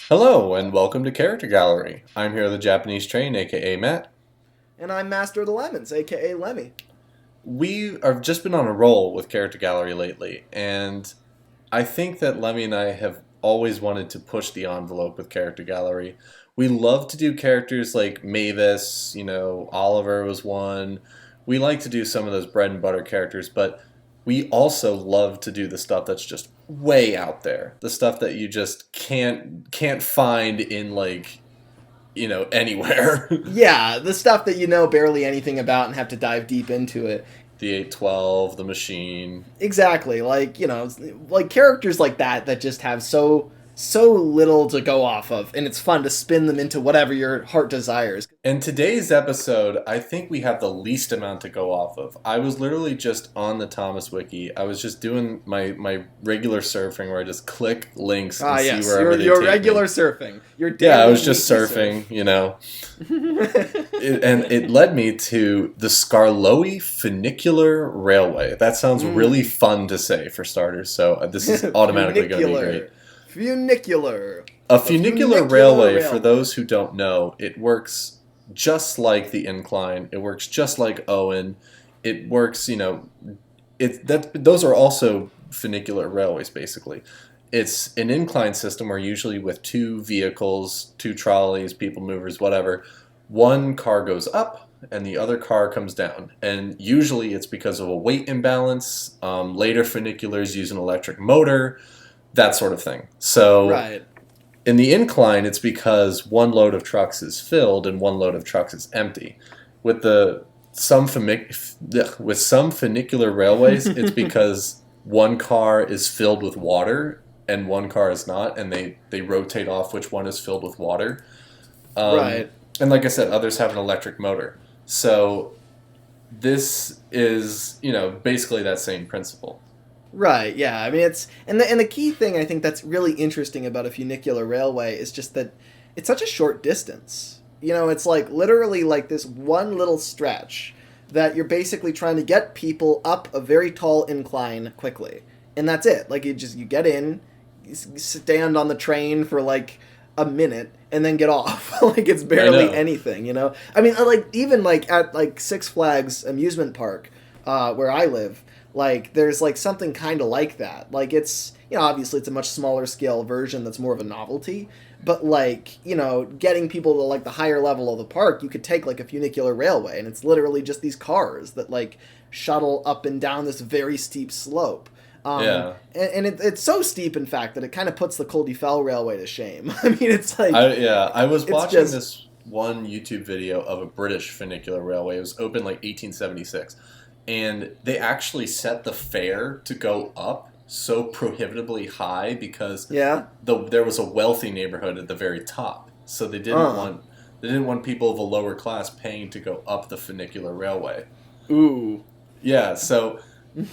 Hello, and welcome to Character Gallery. I'm here the Japanese Train, aka Matt. And I'm Master of the Lemons, aka Lemmy. We have just been on a roll with Character Gallery lately, and I think that Lemmy and I have always wanted to push the envelope with Character Gallery. We love to do characters like Mavis, Oliver was one. We like to do some of those bread and butter characters, but we also love to do the stuff that's just way out there. The stuff that you just can't find in anywhere. Yeah, the stuff that you know barely anything about and have to dive deep into it. The 812, the machine. Exactly, like characters like that just have so little to go off of, and it's fun to spin them into whatever your heart desires. In today's episode, I think we have the least amount to go off of. I was literally just on the Thomas Wiki. I was just doing my regular surfing where I just click links and see wherever they your take regular me. surfing. Your Yeah, I daily was just weekly surfing, and it led me to the Skarloey Funicular Railway. That sounds really fun to say for starters, so this is automatically going to be great. Funicular. A funicular railway, for those who don't know, it works just like the incline. It works just like Owen. It works, those are also funicular railways, basically. It's an incline system where usually with two vehicles, two trolleys, people movers, whatever, one car goes up and the other car comes down. And usually it's because of a weight imbalance. Later funiculars use an electric motor, that sort of thing. So Right. in the incline, it's because one load of trucks is filled and one load of trucks is empty. With some funicular railways, it's because one car is filled with water and one car is not, and they rotate off which one is filled with water. Right. And like I said, others have an electric motor. So this is, basically that same principle. Right, yeah. I mean, and the key thing I think that's really interesting about a funicular railway is just that it's such a short distance. It's like literally like this one little stretch that you're basically trying to get people up a very tall incline quickly. And that's it. Like you get in, you stand on the train for like a minute and then get off. Like it's barely anything, I mean, like even like at like Six Flags amusement park where I live, like there's like something kind of like that. Like it's, obviously it's a much smaller scale version that's more of a novelty, but like, getting people to like the higher level of the park, you could take like a funicular railway and it's literally just these cars that like shuttle up and down this very steep slope. Yeah. And it's so steep, in fact, that it kind of puts the Col de Fel Railway to shame. I mean, it's like... I was watching this one YouTube video of a British funicular railway. It was opened like 1876. And they actually set the fare to go up so prohibitively high because there was a wealthy neighborhood at the very top. So they didn't want people of a lower class paying to go up the funicular railway. Ooh. Yeah, so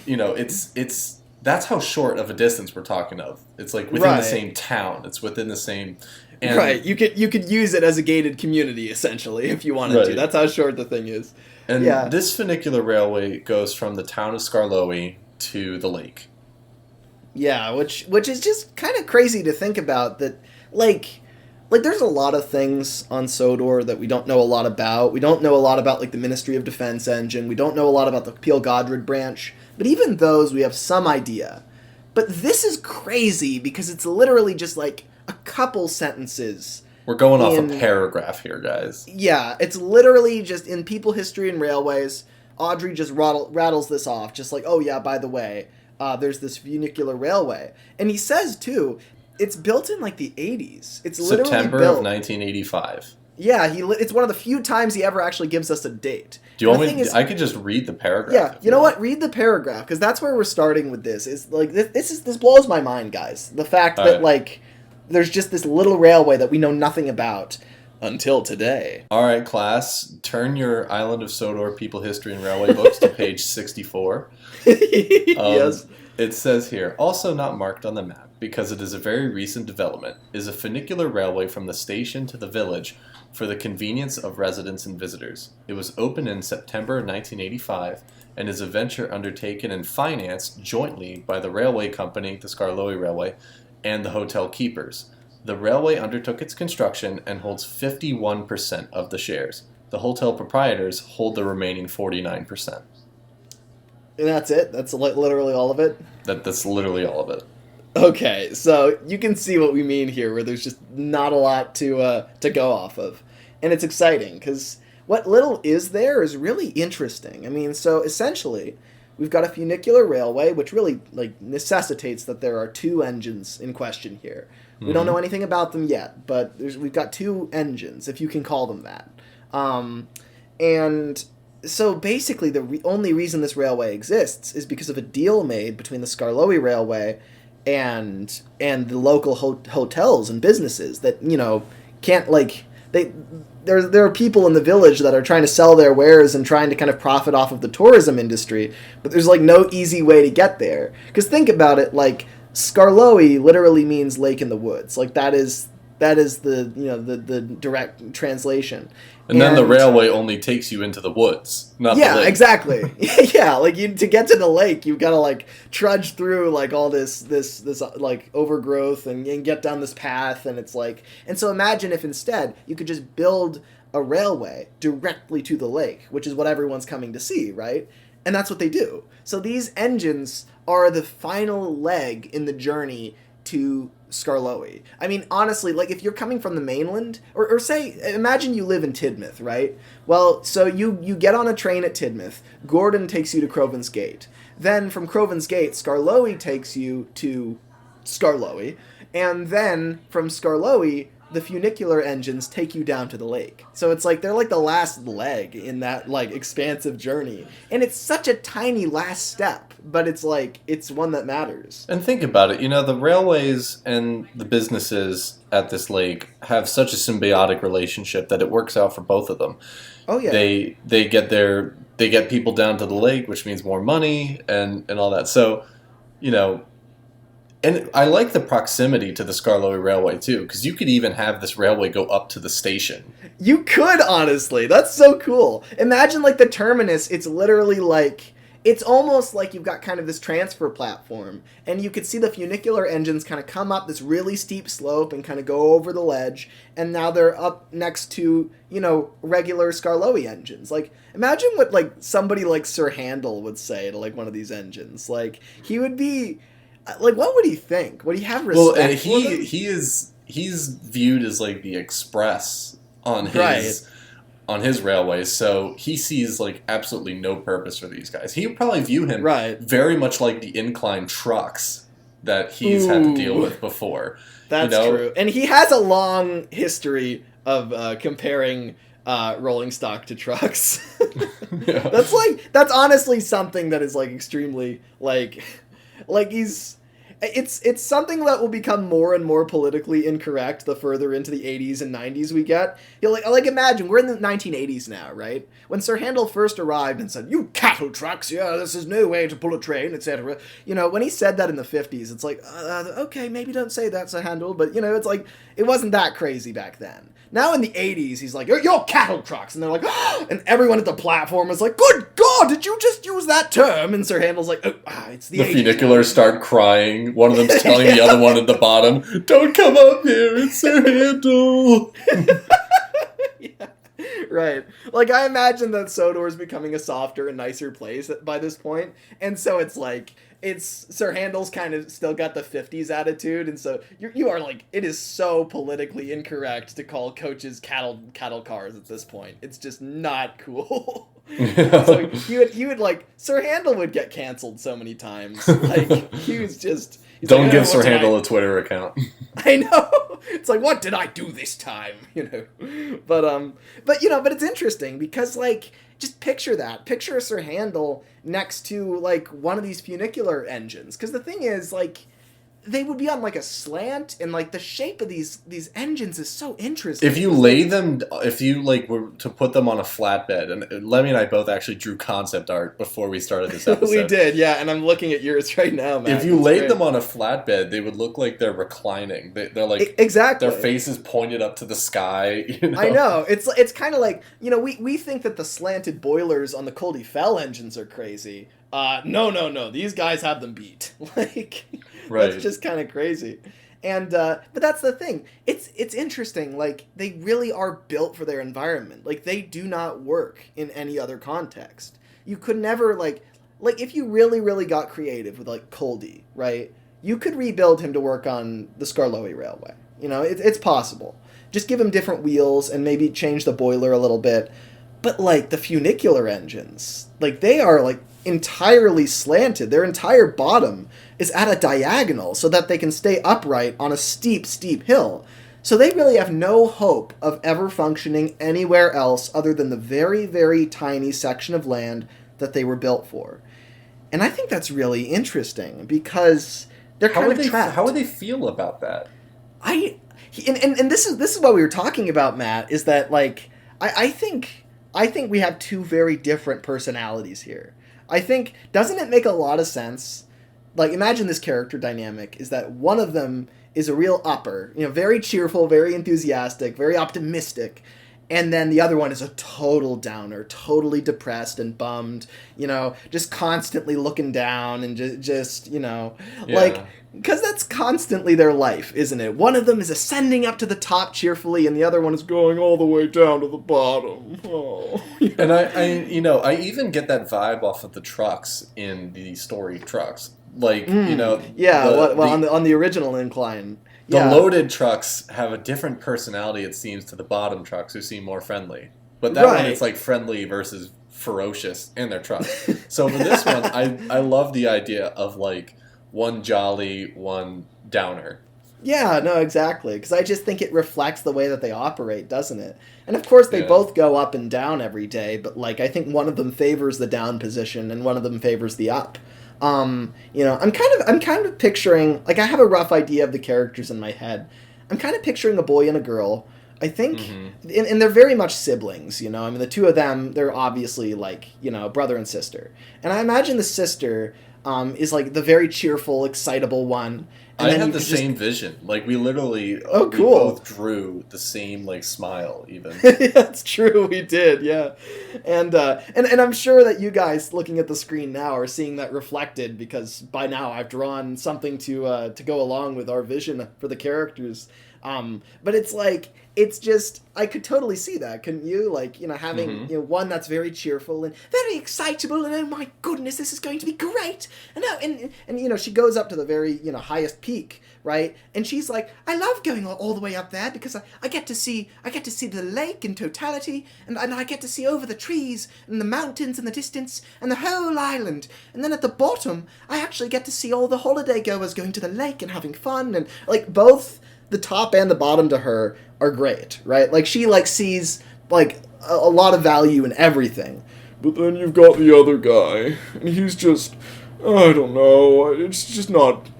it's that's how short of a distance we're talking of. It's like within the same town. It's within the same. And right. You could use it as a gated community essentially if you wanted to. That's how short the thing is. And this funicular railway goes from the town of Skarloey to the lake. Yeah, which is just kind of crazy to think about. That like there's a lot of things on Sodor that we don't know a lot about. We don't know a lot about like the Ministry of Defense engine. We don't know a lot about the Peel Godred branch. But even those, we have some idea. But this is crazy because it's literally just like a couple sentences. We're going off a paragraph here, guys. Yeah, it's literally just in People, History, and Railways. Audrey just rattles this off, just like, oh yeah, by the way, there's this funicular railway. And he says, too, it's built in like the 80s. It's literally September built of 1985. Yeah, it's one of the few times he ever actually gives us a date. Do you want me? I could just read the paragraph. Yeah, you know what? Read the paragraph because that's where we're starting with this. Is like this blows my mind, guys. The fact that like there's just this little railway that we know nothing about until today. All right, class, turn your Island of Sodor People History and Railway books to page 64. Yes. It says here, also not marked on the map because it is a very recent development, is a funicular railway from the station to the village for the convenience of residents and visitors. It was opened in September 1985 and is a venture undertaken and financed jointly by the railway company, the Skarloey Railway, and the hotel keepers. The railway undertook its construction and holds 51% of the shares. The hotel proprietors hold the remaining 49%. And that's it? That's literally all of it? That's literally all of it. Okay, so you can see what we mean here, where there's just not a lot to go off of. And it's exciting, because what little is there is really interesting. I mean, so essentially, we've got a funicular railway, which really necessitates that there are two engines in question here. We don't know anything about them yet, but we've got two engines, if you can call them that. And so basically, the only reason this railway exists is because of a deal made between the Skarloey Railway and the local hotels and businesses that, can't, there are people in the village that are trying to sell their wares and trying to kind of profit off of the tourism industry, but there's no easy way to get there. Because think about it, Skarloey literally means lake in the woods. That is the direct translation. And then the railway only takes you into the woods, not the lake. Yeah, exactly. Yeah, to get to the lake, you've got to trudge through all this overgrowth and get down this path, and it's and so imagine if instead you could just build a railway directly to the lake, which is what everyone's coming to see, right? And that's what they do. So these engines are the final leg in the journey to Skarloey. I mean, honestly, if you're coming from the mainland, or say, imagine you live in Tidmouth, right? Well, so you get on a train at Tidmouth, Gordon takes you to Crovan's Gate. Then from Crovan's Gate, Skarloey takes you to Skarloey, and then from Skarloey, the funicular engines take you down to the lake. So it's they're the last leg in that expansive journey. And it's such a tiny last step, but it's it's one that matters. And think about it, the railways and the businesses at this lake have such a symbiotic relationship that it works out for both of them. Oh yeah. They get people down to the lake, which means more money and all that. So, and I like the proximity to the Skarloey Railway, too, because you could even have this railway go up to the station. You could, honestly. That's so cool. Imagine, the terminus, it's literally, it's almost like you've got kind of this transfer platform, and you could see the funicular engines kind of come up this really steep slope and kind of go over the ledge, and now they're up next to, regular Skarloey engines. Imagine what, somebody like Sir Handel would say to, one of these engines. He would be... what would he think? Would he have respect? Well, and he's viewed as the express on his railways, so he sees absolutely no purpose for these guys. He would probably view him very much like the incline trucks that he's had to deal with before. That's true, and he has a long history of comparing rolling stock to trucks. Yeah. That's honestly something that is extremely it's something that will become more and more politically incorrect the further into the 80s and 90s we get. Imagine, we're in the 1980s now, right? When Sir Handel first arrived and said, "You cattle trucks, yeah, this is no way to pull a train," etc. When he said that in the 50s, it's okay, maybe don't say that, Sir Handel, but, it's it wasn't that crazy back then. Now in the 80s, he's "You're cattle trucks," and they're "Oh!" And everyone at the platform is "Good God, did you just use that term?" And Sir Handel's it's the 80s. The funiculars start crying. One of them's telling the other one at the bottom, "Don't come up here, it's Sir Handel." Yeah. Right. I imagine that Sodor is becoming a softer and nicer place by this point, and so it's Sir Handel's kind of still got the 50s attitude, and so you are it is so politically incorrect to call coaches cattle cars at this point. It's just not cool. So he would Sir Handel would get canceled so many times. He was just... Don't give Sir Handel a Twitter account. I know. It's what did I do this time? But it's interesting because just picture that. Picture Sir Handel next to one of these funicular engines. Because the thing is they would be on like a slant, and like the shape of these engines is so interesting. If you lay them, if you like were to put them on a flatbed, and Lemmy and I both actually drew concept art before we started this episode. We did, yeah, and I'm looking at yours right now, man. If you laid them on a flatbed, they would look like they're reclining. They're like exactly, their faces pointed up to the sky. You know? I know, it's kind of like, you know, we think that the slanted boilers on the Coldie Fell engines are crazy. No, these guys have them beat. Like, right. That's just kind of crazy. And but that's the thing. It's interesting. Like, they really are built for their environment. Like, they do not work in any other context. You could never like if you really got creative with like Coldie, right? You could rebuild him to work on the Skarloey Railway. You know, it's possible. Just give him different wheels and maybe change the boiler a little bit. But like the funicular engines, like they are like entirely slanted. Their entire bottom is at a diagonal so that they can stay upright on a steep hill. So they really have no hope of ever functioning anywhere else other than the very tiny section of land that they were built for. And I think that's really interesting because they're kind of trapped. How would they feel about that? And this is what we were talking about, Matt, is that like I think we have two very different personalities here. I think, doesn't it make a lot of sense? Like, imagine this character dynamic is that one of them is a real upper, you know, very cheerful, very enthusiastic, very optimistic, and then the other one is a total downer, totally depressed and bummed, you know, just constantly looking down and just you know, yeah. Like, because that's constantly their life, isn't it? One of them is ascending up to the top cheerfully, and the other one is going all the way down to the bottom. Oh. And I even get that vibe off of the trucks in the story trucks. Like, you know... Yeah, on the original Incline. The loaded trucks have a different personality, it seems, to the bottom trucks, who seem more friendly. But that one, it's like friendly versus ferocious in their trucks. So for this one, I love the idea of, like, one jolly, one downer. Yeah, no, exactly. Because I just think it reflects the way that they operate, doesn't it? And of course, they both go up and down every day, but like I think one of them favors the down position and one of them favors the up. You know, I'm kind of picturing, like, I have a rough idea of the characters in my head. I'm kind of picturing a boy and a girl. I think, and they're very much siblings, you know. I mean, the two of them, they're obviously like, you know, brother and sister. And I imagine the sister is like the very cheerful, excitable one. And I had the same vision. Like, we literally cool. We both drew the same, like, smile, even. That's true, we did, yeah. And I'm sure that you guys looking at the screen now are seeing that reflected, because by now I've drawn something to go along with our vision for the characters. But it's like, it's just, I could totally see that, couldn't you? Like, you know, having you know, one that's very cheerful and very excitable, and oh my goodness, this is going to be great. And you know, she goes up to the very, you know, highest peak, right? And she's like, I love going all the way up there because I get to see the lake in totality, and I get to see over the trees and the mountains in the distance and the whole island. And then at the bottom, I actually get to see all the holiday goers going to the lake and having fun, and like both the top and the bottom to her are great, right? Like, she like sees like a lot of value in everything. But then you've got the other guy, and he's just, I don't know, it's just not,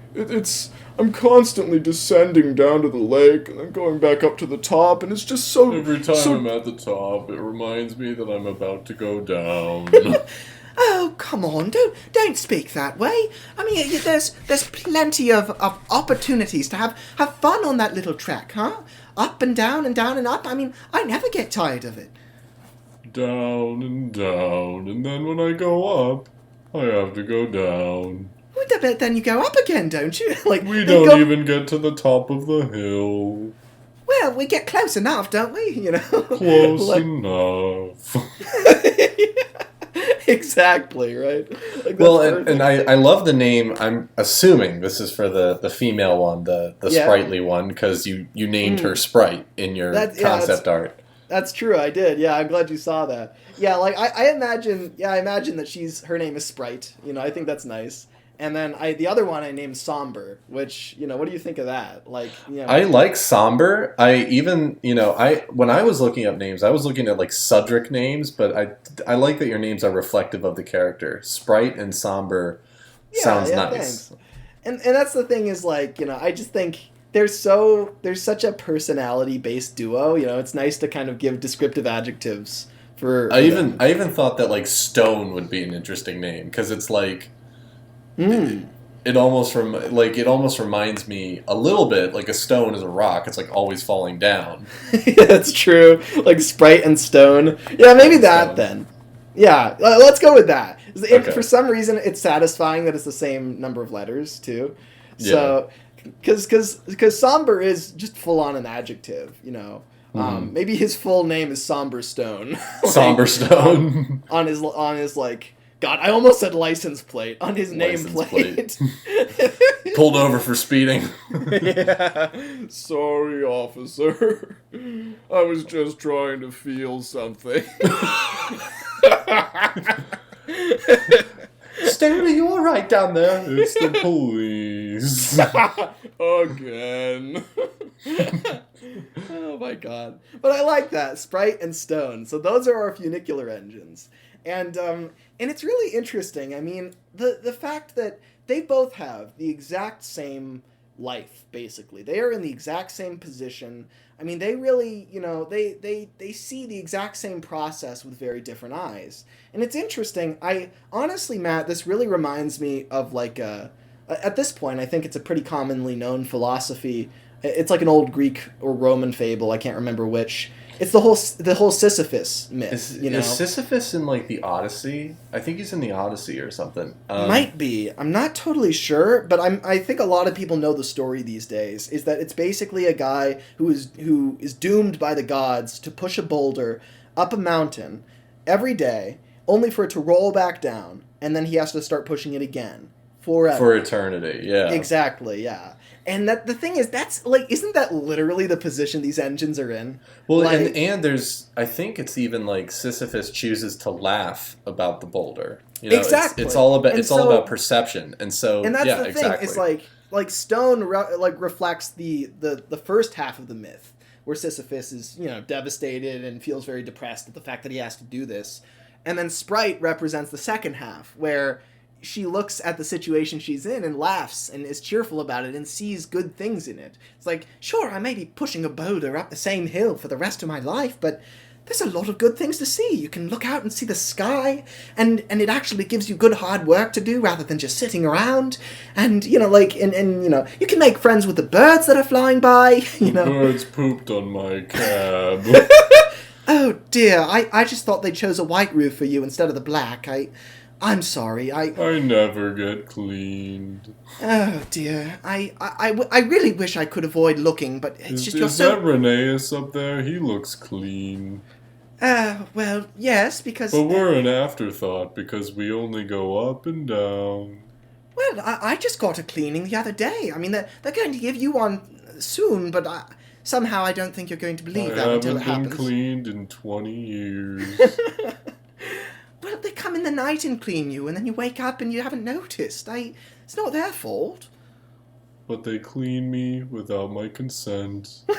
I'm constantly descending down to the lake and then going back up to the top, and it's just so... Every time I'm at the top, it reminds me that I'm about to go down. Oh, come on, don't speak that way. I mean, there's plenty of opportunities to have fun on that little track, huh? Up and down and down and up. I mean, I never get tired of it. Down and down, and then when I go up, I have to go down. Well, but then you go up again, don't you? Like, we don't even get to the top of the hill. Well, we get close enough, don't we? You know, close enough. Exactly, right? Like, well, and I love the name. I'm assuming this is for the female one, the sprightly one, because you named her Sprite in your concept art. That's true, I did. Yeah, I'm glad you saw that. Yeah, like I imagine that her name is Sprite. You know, I think that's nice. And then the other one I named Somber, which, you know, what do you think of that? Like, you know, I like Somber. When I was looking up names, I was looking at like Sudric names, but I like that your names are reflective of the character. Sprite and Somber sounds nice. Thanks. and that's the thing is like, I just think there's such a personality based duo. It's nice to kind of give descriptive adjectives for them. I even thought that like Stone would be an interesting name because it's like Mm. it it almost reminds me a little bit like a stone is a rock. It's like always falling down. Yeah, that's true. Like Sprite and Stone. Yeah, maybe that Stone. then. Yeah, let's go with that. Okay. For some reason, it's satisfying that it's the same number of letters too. Yeah. So, because somber is just full on an adjective. Maybe his full name is Somber Stone. Like, Somber Stone. on his like. God, I almost said license plate on his License nameplate. Pulled over for speeding. Yeah. Sorry, officer. I was just trying to feel something. Stanley, you all right down there? It's the police. Again. Oh my god. But I like that. Sprite and Stone. So those are our funicular engines. And it's really interesting. I mean, the fact that they both have the exact same life, basically. They are in the exact same position. I mean, they really, they see the exact same process with very different eyes. And it's interesting. I honestly, Matt, this really reminds me of like at this point, I think it's a pretty commonly known philosophy. It's like an old Greek or Roman fable. I can't remember which. It's the whole Sisyphus myth. Is Sisyphus in like the Odyssey? I think he's in the Odyssey or something. Might be. I'm not totally sure, but I think a lot of people know the story these days. Is that it's basically a guy who is doomed by the gods to push a boulder up a mountain every day, only for it to roll back down, and then he has to start pushing it again forever. For eternity. Yeah. Exactly. Yeah. And the thing is, that's like, isn't that literally the position these engines are in? Well, like, and there's, I think it's even like Sisyphus chooses to laugh about the boulder. Exactly. It's all about all about perception, and so and that's yeah, the thing. exactly. It's like Stone reflects the first half of the myth, where Sisyphus is devastated and feels very depressed at the fact that he has to do this, and then Sprite represents the second half, where she looks at the situation she's in and laughs and is cheerful about it and sees good things in it. It's like, sure, I may be pushing a boulder up the same hill for the rest of my life, but there's a lot of good things to see. You can look out and see the sky, and it actually gives you good hard work to do rather than just sitting around. And, you can make friends with the birds that are flying by, Birds pooped on my cab. Oh, dear, I just thought they chose a white roof for you instead of the black. I'm sorry, I never get cleaned. Oh, dear. I really wish I could avoid looking, but it's just you're so... Is that Rheneas up there? He looks clean. Well, yes, because... But we're an afterthought, because we only go up and down. Well, I just got a cleaning the other day. I mean, they're going to give you one soon, but somehow I don't think you're going to believe that until it happens. I haven't been cleaned in 20 years. Well, they come in the night and clean you, and then you wake up and you haven't noticed. It's not their fault. But they clean me without my consent. Like,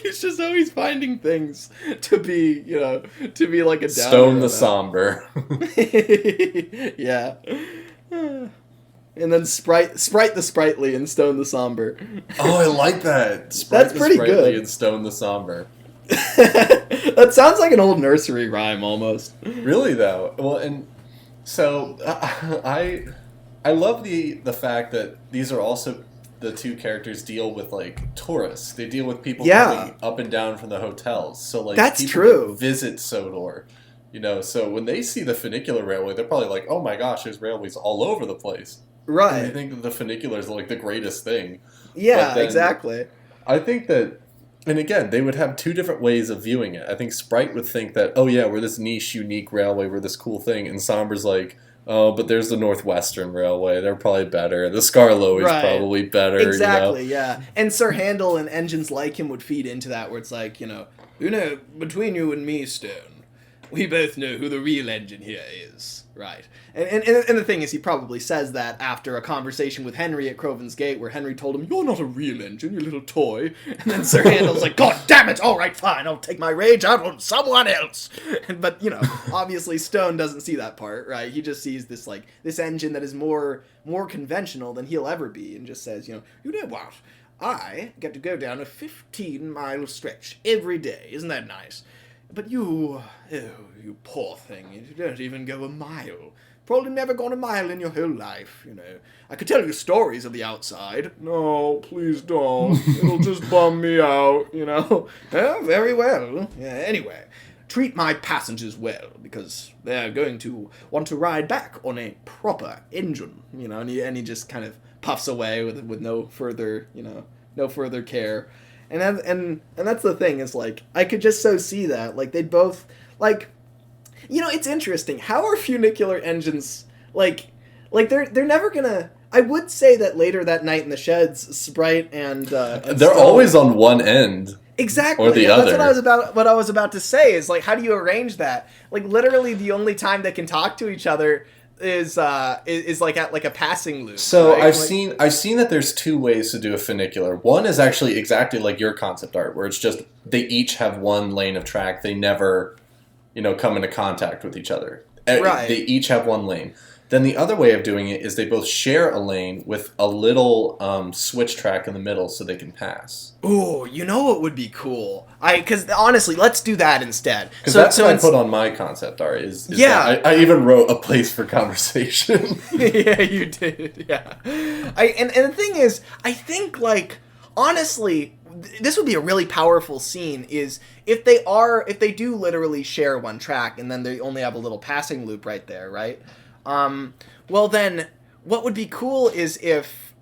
it's just always finding things to be like a downer. Stone the Somber. Yeah. And then Sprite the Sprightly and Stone the Somber. Oh, I like that. Sprite That's pretty the Sprightly good. And Stone the Somber. That sounds like an old nursery rhyme almost. Really though. Well, and so I love the fact that these are also the two characters deal with like tourists. They deal with people coming up and down from the hotels. So like that's people true. Visit Sodor. So when they see the funicular railway, they're probably like, "Oh my gosh, there's railways all over the place." Right. And they think that the funiculars are like the greatest thing. Yeah, exactly. I think that, and again, they would have two different ways of viewing it. I think Sprite would think that, oh yeah, we're this niche, unique railway, we're this cool thing, and Somber's like, oh, but there's the Northwestern Railway, they're probably better. The Scarlow is probably better. Exactly, yeah. And Sir Handel and engines like him would feed into that, where it's like, between you and me, Stone, we both know who the real engine here is, Right. And the thing is, he probably says that after a conversation with Henry at Croven's Gate, where Henry told him, "You're not a real engine, you little toy." And then Sir Handel's like, "God damn it! All right, fine, I'll take my rage out on someone else." But, obviously Stone doesn't see that part, right? He just sees this engine that is more conventional than he'll ever be, and just says, "You know what? I get to go down a 15-mile stretch every day. Isn't that nice? But you poor thing, you don't even go a mile. Probably never gone a mile in your whole life, I could tell you stories of the outside." "No, please don't. It'll just bum me out, "Oh, very well. Yeah, anyway, treat my passengers well, because they're going to want to ride back on a proper engine," and he just kind of puffs away with no further, no further care. And that's the thing, is I could just so see that they'd both it's interesting. How are funicular engines they're never gonna. I would say that later that night in the sheds, Sprite and they're Stone, always on one end. Exactly. Or the other. That's what I was about to say, is how do you arrange that? Literally the only time they can talk to each other is at a passing loop. So right? I've seen that there's two ways to do a funicular. One is actually exactly like your concept art, where it's just they each have one lane of track. They never, come into contact with each other. Right. They each have one lane. Then the other way of doing it is they both share a lane with a little switch track in the middle so they can pass. Ooh, what would be cool? Because honestly, let's do that instead. Because that's what I put on my concept art. I even wrote a place for conversation. Yeah, you did. Yeah. And the thing is, I think honestly, this would be a really powerful scene. Is if they do literally share one track, and then they only have a little passing loop right there, right? Well then, what would be cool is if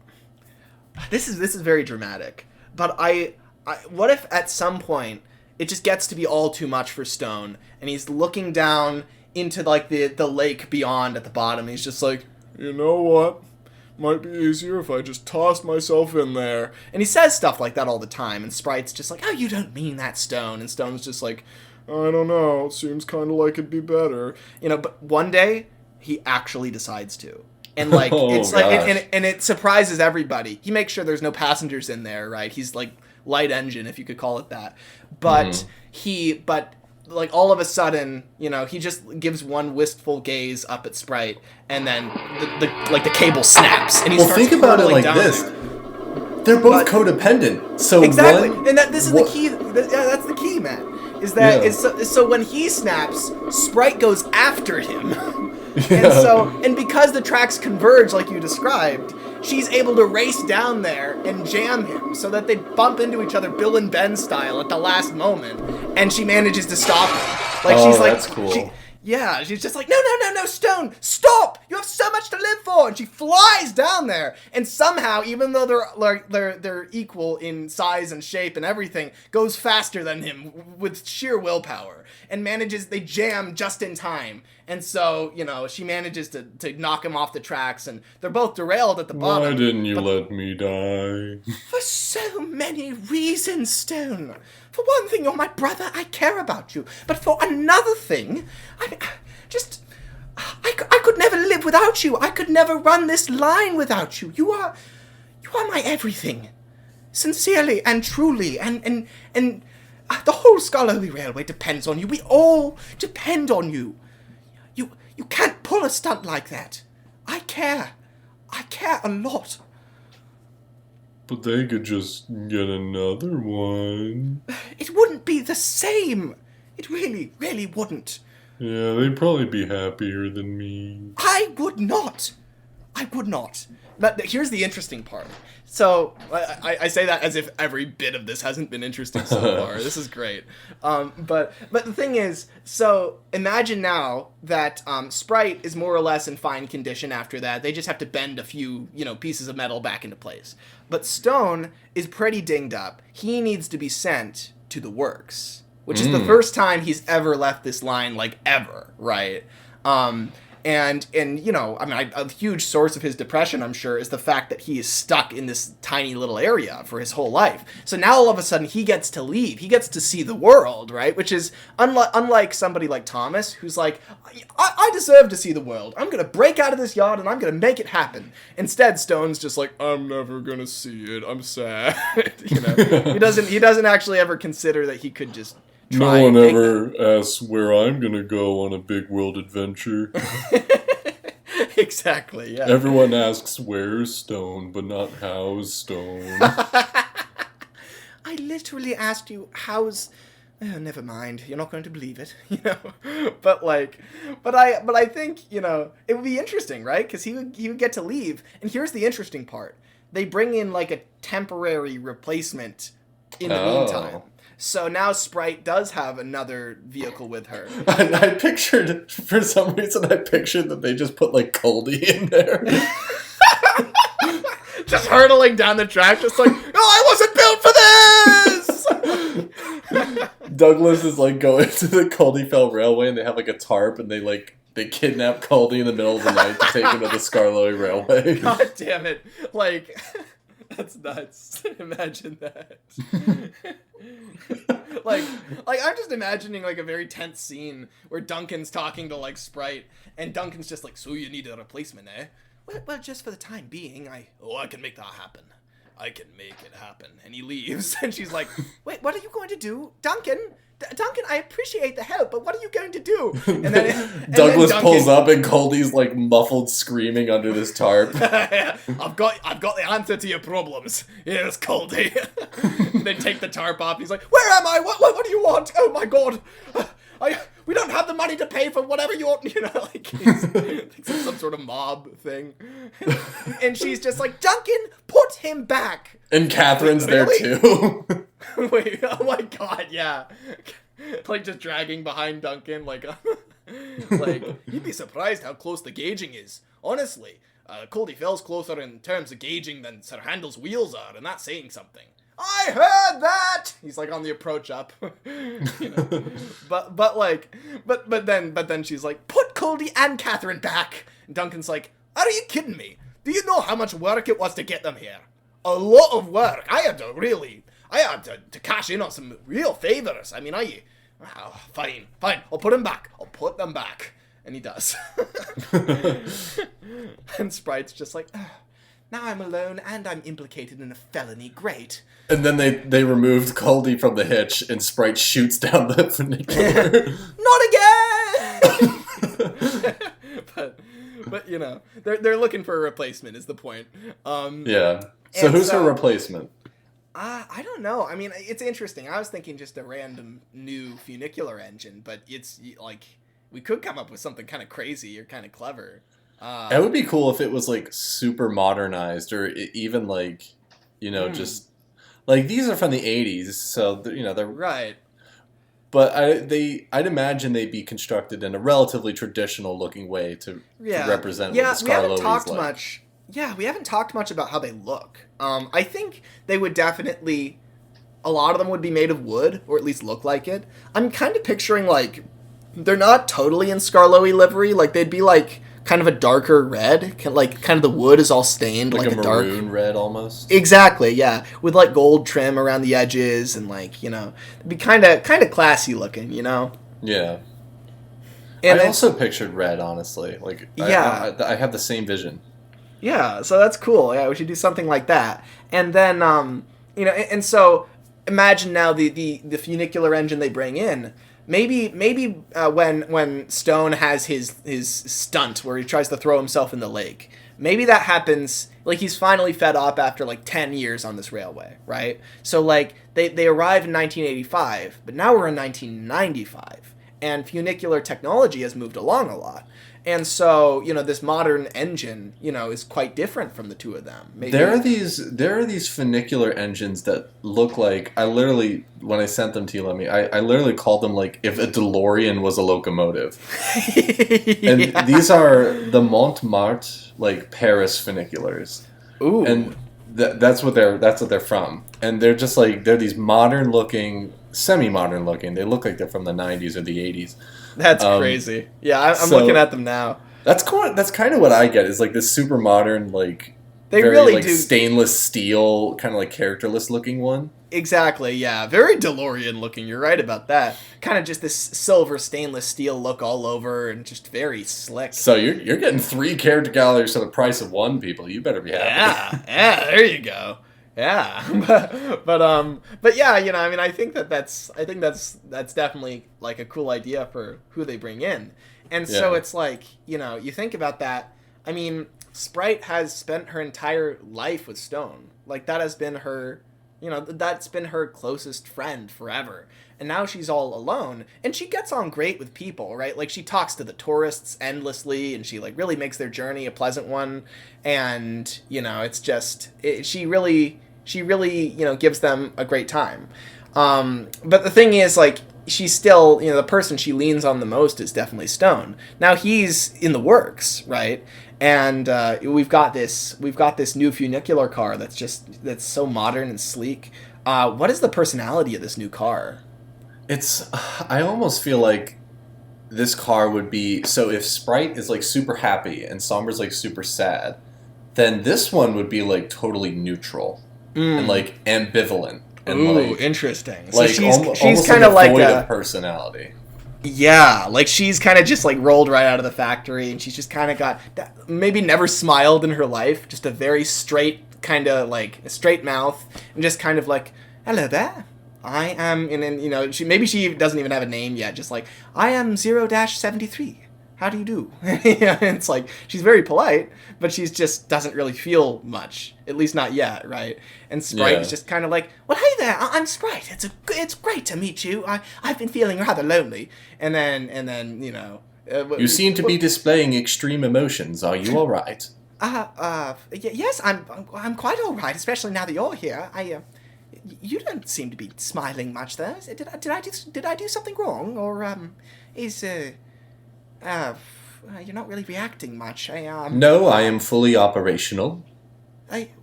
this is very dramatic, but I what if at some point it just gets to be all too much for Stone, and he's looking down into the lake beyond at the bottom, and he's just like, "You know what? Might be easier if I just tossed myself in there." And he says stuff like that all the time, and Sprite's just like, "Oh, you don't mean that, Stone." And Stone's just like, "I don't know, it seems kind of like it'd be better." But one day he actually decides to. And and it surprises everybody. He makes sure there's no passengers in there, right? He's light engine, if you could call it that. But all of a sudden, he just gives one wistful gaze up at Sprite, and then the cable snaps, and he starts think about it like this. There. They're both codependent. So exactly, and this is the key. That's the key, man. Is that so when he snaps, Sprite goes after him. Yeah. And because the tracks converge like you described, she's able to race down there and jam him so that they bump into each other Bill and Ben style at the last moment, and she manages to stop him. That's cool. She's just like, no, Stone, stop! You have so much to live for! And she flies down there, and somehow, even though they're equal in size and shape and everything, goes faster than him with sheer willpower, and they jam just in time. And so, she manages to knock him off the tracks, and they're both derailed at the bottom. Why didn't you let me die? For so many reasons, Stone. For one thing, you're my brother, I care about you. But for another thing, I could never live without you. I could never run this line without you. You are my everything. Sincerely and truly, and the whole Skarloey Railway depends on you. We all depend on you. You can't pull a stunt like that. I care a lot. But they could just get another one. It wouldn't be the same. It really, really wouldn't. Yeah, they'd probably be happier than me. I would not. But here's the interesting part. So, I say that as if every bit of this hasn't been interesting so far. This is great. But the thing is, so imagine now that Sprite is more or less in fine condition after that. They just have to bend a few, pieces of metal back into place. But Stone is pretty dinged up. He needs to be sent to the works, which is the first time he's ever left this line, ever, right? And you know, I mean, a huge source of his depression, I'm sure, is the fact that he is stuck in this tiny little area for his whole life. So now all of a sudden he gets to leave. He gets to see the world, right? Which is unlike somebody like Thomas, who's like, I deserve to see the world. I'm going to break out of this yard and I'm going to make it happen. Instead, Stone's just like, I'm never going to see it. I'm sad. You know, he doesn't actually ever consider that he could just try. No one ever asks where I'm going to go on a big world adventure. Exactly, yeah. Everyone asks where's Stone, but not how's Stone. I literally asked you how's... Oh, never mind. You're not going to believe it, you know. But I think, you know, it would be interesting, right? Because he would get to leave. And here's the interesting part: they bring in like a temporary replacement in the meantime. So now Sprite does have another vehicle with her. I pictured, for some reason, that they just put like Goldie in there. Just hurtling down the track, just like, I wasn't built for this! Douglas is like going to the Goldie Railway and they have like a tarp and they kidnap Goldie in the middle of the night to take him to the Skarloey Railway. God damn it. Like, that's nuts. Imagine that. like I'm just imagining like a very tense scene where Duncan's talking to like Sprite and Duncan's just like, so you need a replacement, eh? Well, just for the time being, I can make that happen. I can make it happen. And he leaves, and she's like, wait, what are you going to do? Duncan, I appreciate the help, but what are you going to do? And then Douglas pulls up, and Goldie's like muffled screaming under this tarp. I've got the answer to your problems. Here's Goldie. They take the tarp off, and he's like, where am I? What do you want? Oh my god. We don't have the money to pay for whatever you want, you know, like it's some sort of mob thing. And she's just like, Duncan, put him back. And Catherine's there too. Wait, oh my god, yeah. Like just dragging behind Duncan, like you'd be surprised how close the gauging is. Honestly, Goldie Fell's closer in terms of gauging than Sir Handel's wheels are, and that's saying something. I heard that. He's like on the approach up, you know. But then she's like, put Goldie and Catherine back. And Duncan's like, are you kidding me? Do you know how much work it was to get them here? A lot of work. I had to cash in on some real favors. I mean, fine. I'll put them back. I'll put them back. And he does. And Sprite's just like, now I'm alone and I'm implicated in a felony. Great. And then they removed Goldie from the hitch and Sprite shoots down the funicular. Not again! but you know, they're looking for a replacement is the point. Yeah. So who's her replacement? I don't know. I mean, it's interesting. I was thinking just a random new funicular engine, but it's like we could come up with something kind of crazy or kind of clever. It would be cool if it was like super modernized or even like, you know, just like these are from the 80s, so you know they're right. But I'd imagine they'd be constructed in a relatively traditional looking way to represent what the Skarloey is like. We haven't talked much about how they look. I think they would definitely, a lot of them would be made of wood, or at least look like it. I'm kind of picturing like they're not totally in Skarloey livery, like they'd be like kind of a darker red, like kind of the wood is all stained like a maroon dark red almost. Exactly, yeah, with like gold trim around the edges and like, you know, it'd be kind of classy looking, you know. Yeah. And I also pictured red, honestly. Like, yeah, I have the same vision. Yeah, so that's cool. Yeah, we should do something like that. And then, you know, and so imagine now the funicular engine they bring in. Maybe when Stone has his stunt where he tries to throw himself in the lake, maybe that happens, like he's finally fed up after like 10 years on this railway, right? So like they arrive in 1985, but now we're in 1995, and funicular technology has moved along a lot. And so, you know, this modern engine, you know, is quite different from the two of them. Maybe. There are these funicular engines that look like, I literally, when I sent them to you, I literally called them like if a DeLorean was a locomotive. And these are the Montmartre, like Paris funiculars. Ooh. And that's what they're from. And they're just like, they're these modern looking, semi-modern looking. They look like they're from the 90s or the 80s. That's crazy. Yeah, I'm looking at them now. That's kind of what I get, is like this super modern, like They very really like do. stainless steel, kind of like characterless looking one. Exactly, yeah. Very DeLorean looking, you're right about that. Kind of just this silver stainless steel look all over and just very slick. So you're getting 3 character galleries for the price of 1, people. You better be happy. Yeah, there you go. Yeah, but yeah, I mean, I think that's definitely like a cool idea for who they bring in, and so Yeah. it's like you think about that. I mean, Sprite has spent her entire life with Stone. Like that has been her, that's been her closest friend forever. And now she's all alone, and she gets on great with people, right? Like she talks to the tourists endlessly, and she like really makes their journey a pleasant one. And it's just she really gives them a great time. But the thing is, like, she's still the person she leans on the most is definitely Stone. Now he's in the works, right? And we've got this new funicular car that's so modern and sleek. What is the personality of this new car? I almost feel like this car would be, so if Sprite is like super happy and Somber's like super sad, then this one would be like totally neutral and like ambivalent and Ooh, like interesting. So like she's kind of like a personality. Yeah, like she's kind of just like rolled right out of the factory, and she's just kind of got maybe never smiled in her life, just a very straight kind of like a straight mouth, and just kind of like, hello there, I am, and then she doesn't even have a name yet, just like, I am 0-73. How do you do? It's like she's very polite, but she's just doesn't really feel much, at least not yet, right? And Sprite is just kind of like, well, hey there, I'm Sprite. It's great to meet you. I've been feeling rather lonely, and then You seem to be displaying extreme emotions. Are you all right? Yes, I'm quite all right, especially now that you're here. You don't seem to be smiling much there. Did I do something wrong, or you're not really reacting much. No, I am fully operational.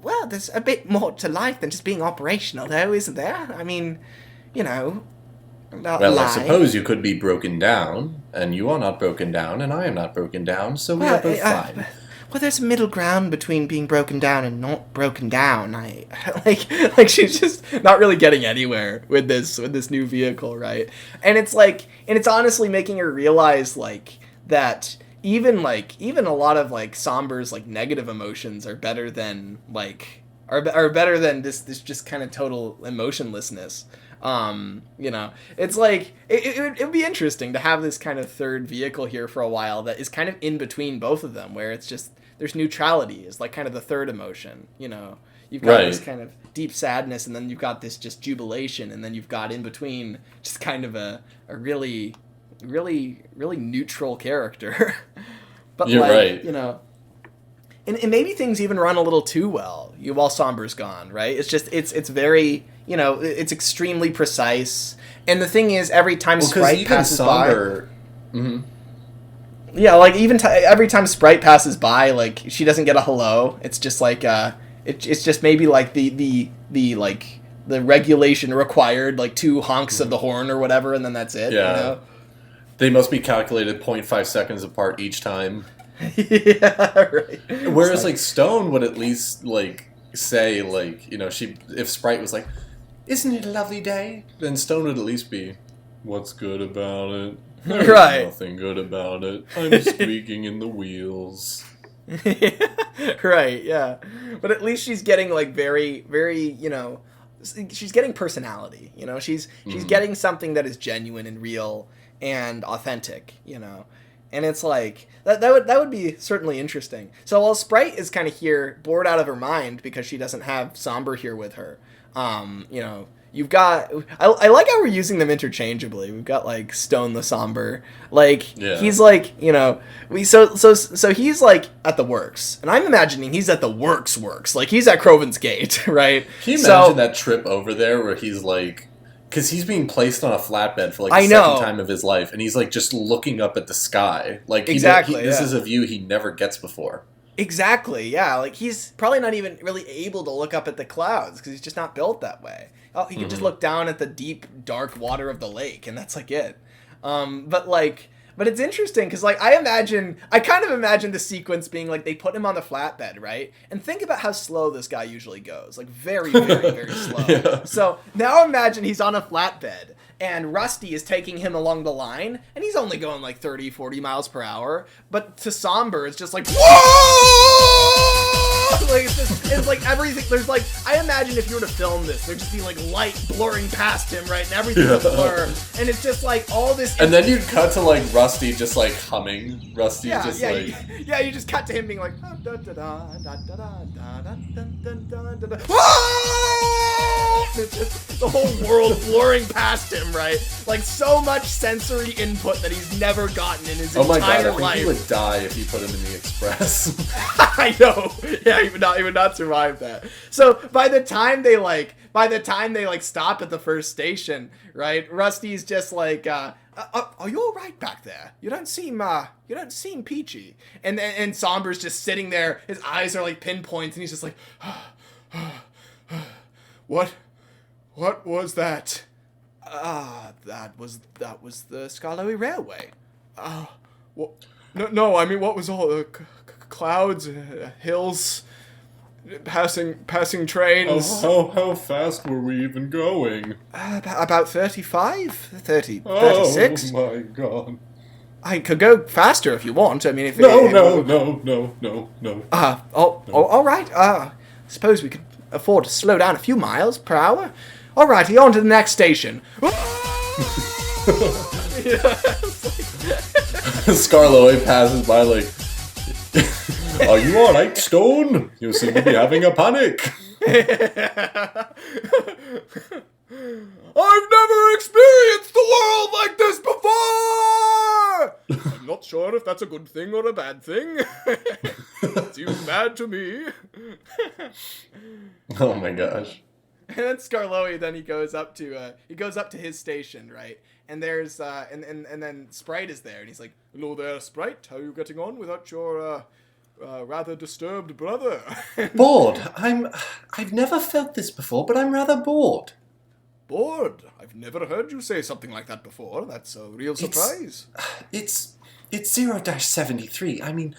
Well, there's a bit more to life than just being operational, though, isn't there? I mean, not Well, I lie. suppose you could be broken down, and you are not broken down, and I am not broken down, so we are both fine. Well, there's a middle ground between being broken down and not broken down. I like she's just not really getting anywhere with this new vehicle, right? And it's honestly making her realize like that even a lot of like Somber's like negative emotions are better than are better than this just kind of total emotionlessness. It's like it would be interesting to have this kind of third vehicle here for a while that is kind of in between both of them, where it's just there's neutrality is like kind of the third emotion. You've got this kind of deep sadness, and then you've got this just jubilation, and then you've got in between just kind of a really neutral character. But You're right. And maybe things even run a little too well while Somber's gone, right? It's just it's very it's extremely precise, and the thing is, every time Sprite passes Somber, by, yeah, like even every time Sprite passes by, like she doesn't get a hello. It's just like it's just maybe like the like the regulation required like 2 honks of the horn or whatever, and then that's it. Yeah. They must be calculated 0.5 seconds apart each time. Yeah, right. Whereas like Stone would at least like say like if Sprite was like, "Isn't it a lovely day?" then Stone would at least be, "What's good about it? There's Right. nothing good about it. I'm squeaking in the wheels." Right, yeah. But at least she's getting like very she's getting personality, she's getting something that is genuine and real and authentic, and it's like that would be certainly interesting. So while Sprite is kind of here bored out of her mind because she doesn't have Somber here with her, you've got I like how we're using them interchangeably. We've got like Stone the Somber, like he's like so he's like at the works, and I'm imagining he's at the works like he's at Croven's Gate, right? Can you imagine that trip over there where he's like, because he's being placed on a flatbed for like the second time of his life, and he's like just looking up at the sky, like this is a view he never gets before. Exactly, yeah. Like he's probably not even really able to look up at the clouds because he's just not built that way. Oh, he can just look down at the deep, dark water of the lake, and that's like it. But But it's interesting because, like, I kind of imagine the sequence being like they put him on the flatbed, right? And think about how slow this guy usually goes, like very, very, very slow. Yeah. So now imagine he's on a flatbed and Rusty is taking him along the line, and he's only going like 30, 40 miles per hour. But to Somber, it's just like, whoa! Like it's like everything. There's like, I imagine if you were to film this, there'd just be like light blurring past him, right, and everything would blur, and it's just like all this. And then you'd cut to like Rusty just like humming. Rusty just like you just cut to him being like it's just the whole world blurring past him, right? Like so much sensory input that he's never gotten in his entire life. Oh my god, I think life. he would die if you put him in the Express. I know. Yeah, he would not survive that. So by the time they stop at the first station, right? Rusty's just like, are you all right back there? You don't seem peachy. And Somber's just sitting there. His eyes are like pinpoints, and he's just like, what was that? That was the Skarloey Railway. No, I mean, what was all the clouds, hills, passing trains? How fast were we even going? About 36. Oh my god. I could go faster if you want. I mean, if No. All right. Suppose we could afford to slow down a few miles per hour. All righty, on to the next station. Skarloey passes by like, are you alright, Stone? You seem to be having a panic. I've never experienced the world like this before! I'm not sure if that's a good thing or a bad thing. Seems bad to me. Oh my gosh. And then Skarloey, then he goes up to his station, right? And there's and then Sprite is there, and he's like, "Hello there, Sprite. How are you getting on without your rather disturbed brother?" Bored. I've never felt this before, but I'm rather bored. Bored? I've never heard you say something like that before. That's a real surprise. It's 0-73. I mean,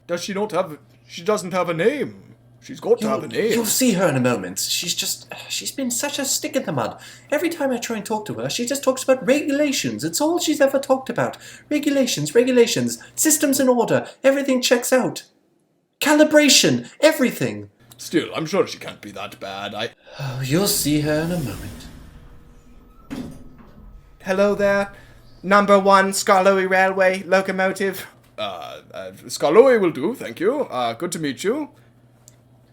does she not have? She doesn't have a name. She's got to have a name. You'll see her in a moment. She's been such a stick in the mud. Every time I try and talk to her, she just talks about regulations. It's all she's ever talked about. Regulations, systems in order, everything checks out. Calibration, everything. Still, I'm sure she can't be that bad. Oh, you'll see her in a moment. Hello there, number 1 Skarloey Railway locomotive. Skarloey will do, thank you. Good to meet you.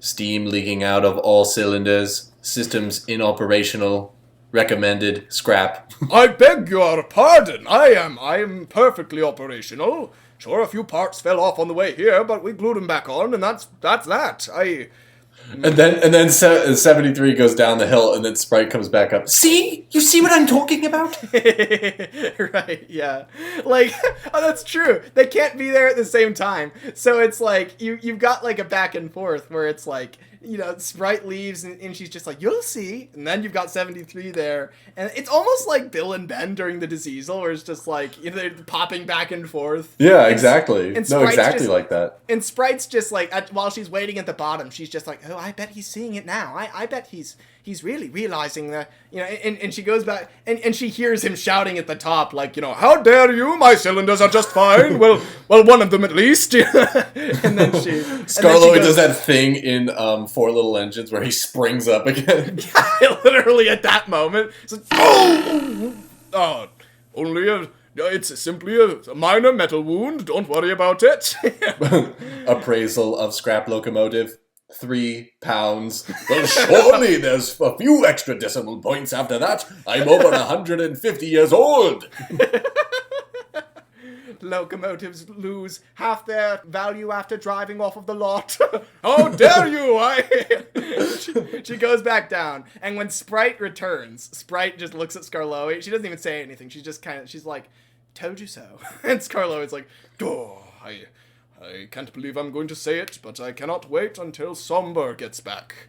Steam leaking out of all cylinders. Systems inoperational. Recommended. Scrap. I beg your pardon. I am perfectly operational. Sure, a few parts fell off on the way here, but we glued them back on, and that's that. And then 73 goes down the hill, and then Sprite comes back up. See? You see what I'm talking about? Right, yeah. Like, oh, that's true. They can't be there at the same time. So it's like, you've got like a back and forth where it's like, you know, Sprite leaves and she's just like, you'll see. And then you've got 73 there. And it's almost like Bill and Ben during the Diseasel, where it's just like, you know, they're popping back and forth. Yeah, exactly. And no, exactly like that. And Sprite's just like, while she's waiting at the bottom, she's just like, oh, I bet he's seeing it now. I bet he's really realizing that, you know, and she goes back and she hears him shouting at the top, like, you know, how dare you? My cylinders are just fine. well, one of them at least. And then Skarloey does that thing in Four Little Engines where he springs up again. Yeah, literally at that moment. It's like, oh, it's simply a minor metal wound. Don't worry about it. Appraisal of scrap locomotive. 3 pounds. Well, surely there's a few extra decimal points after that. I'm over 150 years old. Locomotives lose half their value after driving off of the lot. How dare you! She goes back down, and when Sprite returns, Sprite just looks at Skarloey. She doesn't even say anything. She's like, told you so. And Skarloey's like, oh, I can't believe I'm going to say it, but I cannot wait until Somber gets back.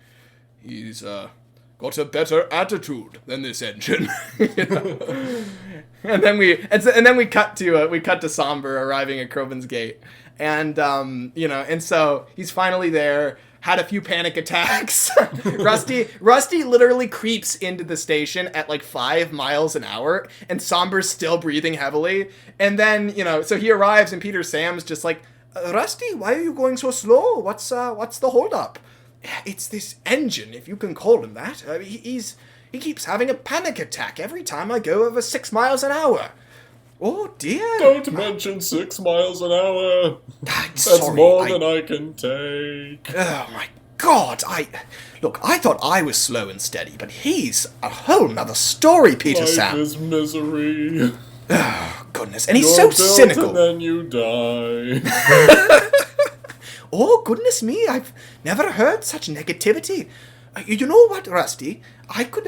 He's got a better attitude than this engine. You know? And then we cut to Somber arriving at Crovan's Gate, and and so he's finally there. Had a few panic attacks. Rusty literally creeps into the station at like 5 miles an hour, and Somber's still breathing heavily. And then so he arrives, and Peter Sam's just like, Rusty, why are you going so slow? What's the holdup? It's this engine, if you can call him that. I mean, he keeps having a panic attack every time I go over 6 miles an hour. Oh dear! Don't mention 6 miles an hour. That's sorry, more than I can take. Oh my God! I thought I was slow and steady, but he's a whole nother story, Peter Sam. Life is misery. Oh goodness, and he's You're so cynical. And then you die. Oh goodness me! I've never heard such negativity. You know what, Rusty? I could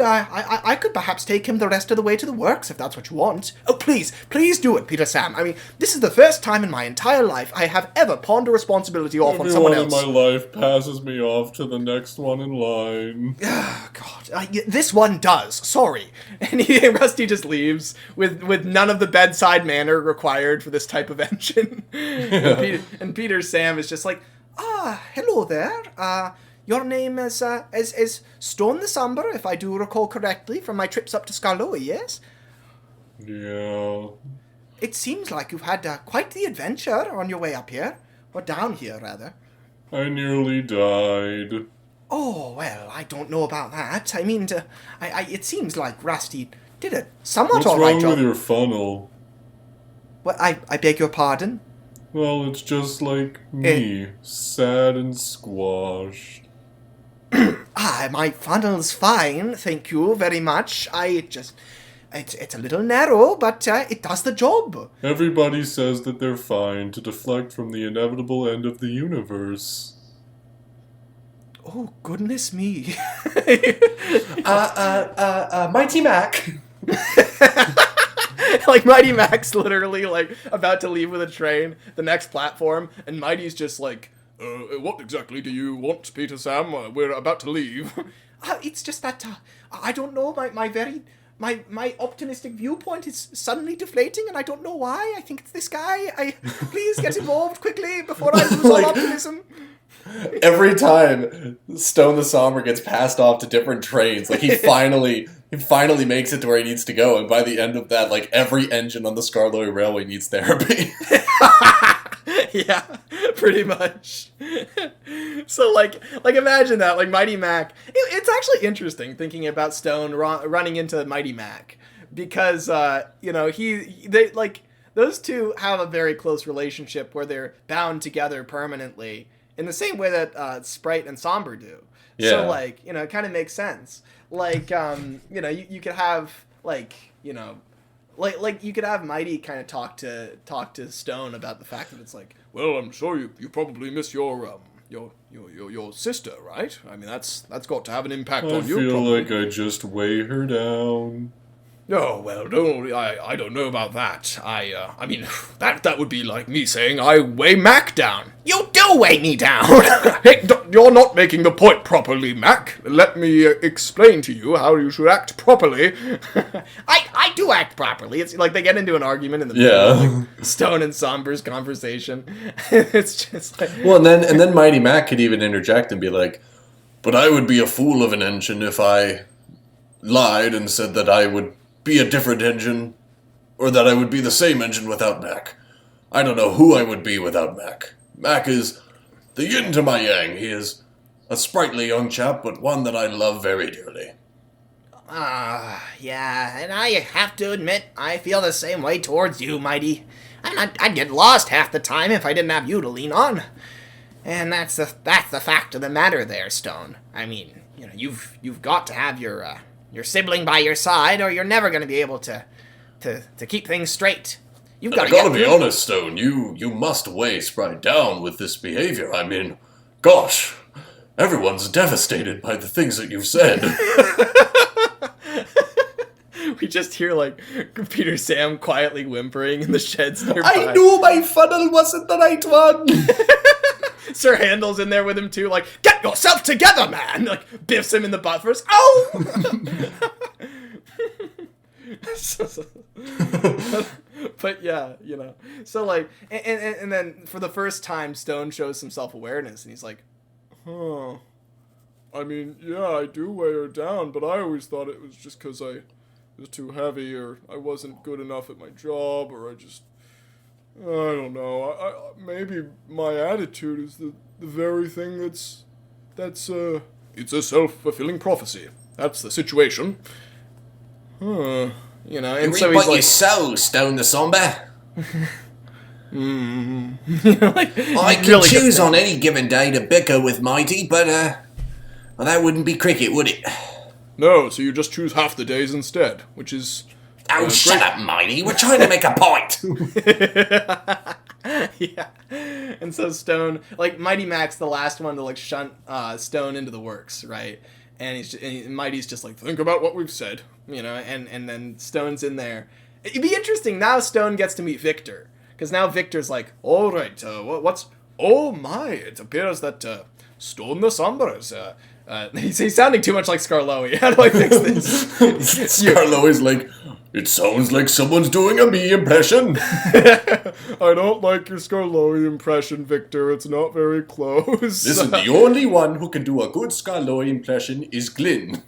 perhaps take him the rest of the way to the works if that's what you want. Oh, please do it, Peter Sam. I mean, this is the first time in my entire life I have ever pawned a responsibility off on someone else. Everyone in my life passes me off to the next one in line. Oh, God. This one does. Sorry. And Rusty just leaves with none of the bedside manner required for this type of engine. And Peter Sam is just like, hello there. Your name is Stone the Somber, if I do recall correctly, from my trips up to Skarloey, yes? Yeah. It seems like you've had quite the adventure on your way up here. Or down here, rather. I nearly died. Oh, well, I don't know about that. I mean, it seems like Rusty did a somewhat all right job. What's wrong with your funnel? What, I beg your pardon? Well, it's just like me, sad and squashed. My funnel's fine, thank you very much. It's a little narrow, but it does the job. Everybody says that they're fine to deflect from the inevitable end of the universe. Oh, goodness me. Mighty Mac. Like, Mighty Mac's literally, like, about to leave with a train, the next platform, and Mighty's just like, what exactly do you want, Peter Sam? We're about to leave. It's just that, I don't know, my optimistic viewpoint is suddenly deflating, and I don't know why. I think it's this guy. Please get involved quickly before I lose all optimism. Every time Stone the Somber gets passed off to different trains, like he finally makes it to where he needs to go, and by the end of that, like every engine on the Skarloey Railway needs therapy. Yeah, pretty much. So like imagine that, like Mighty Mac. It's actually interesting thinking about Stone running into Mighty Mac, because they like those two have a very close relationship where they're bound together permanently in the same way that Sprite and Somber do. Yeah. So like it kind of makes sense. Like you could have like you could have Mighty kind of talk to Stone about the fact that it's like, well, I'm sure you probably miss your sister, right? I mean, that's got to have an impact on you. I feel probably. like I just weigh her down. Oh, well, I don't know about that. I mean, that would be like me saying I weigh Mac down. You do weigh me down! Hey, you're not making the point properly, Mac. Let me explain to you how you should act properly. I do act properly. It's like they get into an argument in the middle of like Stone and Somber's conversation. It's just like... Well, and then Mighty Mac could even interject and be like, but I would be a fool of an engine if I lied and said that I would be a different engine, or that I would be the same engine without Mac. I don't know who I would be without Mac. Mac is the yin to my yang. He is a sprightly young chap, but one that I love very dearly. Yeah, and I have to admit, I feel the same way towards you, Mighty. I'd get lost half the time if I didn't have you to lean on. And that's the fact of the matter there, Stone. I mean, you've got to have your sibling by your side, or you're never going to be able to keep things straight. You've got to I gotta be honest, Stone. You must weigh Sprite down with this behavior. I mean, gosh, everyone's devastated by the things that you've said. We just hear, like, Peter Sam quietly whimpering in the sheds nearby. I knew my funnel wasn't the right one! Sir Handel's in there with him too, like, get yourself together, man! Like, biffs him in the butt first. Oh! But yeah, so like, and then for the first time, Stone shows some self-awareness, and he's like, huh, I mean, yeah, I do weigh her down, but I always thought it was just because I was too heavy, or I wasn't good enough at my job, or I don't know, I maybe my attitude is the very thing that's it's a self-fulfilling prophecy. That's the situation. Huh. And so he's like, your soul, Stone the Somber. Like, I could really choose on any given day to bicker with Mighty, but well, that wouldn't be cricket, would it? No, so you just choose half the days instead, which is... Oh, shut up, Mighty. We're trying to make a point. Yeah. And so Stone, like, Mighty Mac's the last one to, like, shunt Stone into the works, right? And Mighty's just like, think about what we've said, and then Stone's in there. It'd be interesting, now Stone gets to meet Victor, because now Victor's like, all right, oh my, it appears that Stone the Somber is, he's sounding too much like Scarlowe. How do I fix this? Scarlowe's like, it sounds like someone's doing a me impression. I don't like your Scarlowe impression, Victor. It's not very close. Listen, the only one who can do a good Scarlowe impression is Glyn.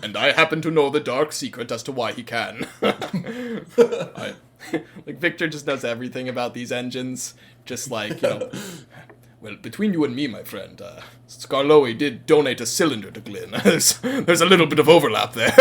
And I happen to know the dark secret as to why he can. Like, Victor just knows everything about these engines. Just like, well, between you and me, my friend, Scarlowe did donate a cylinder to Glyn. There's a little bit of overlap there.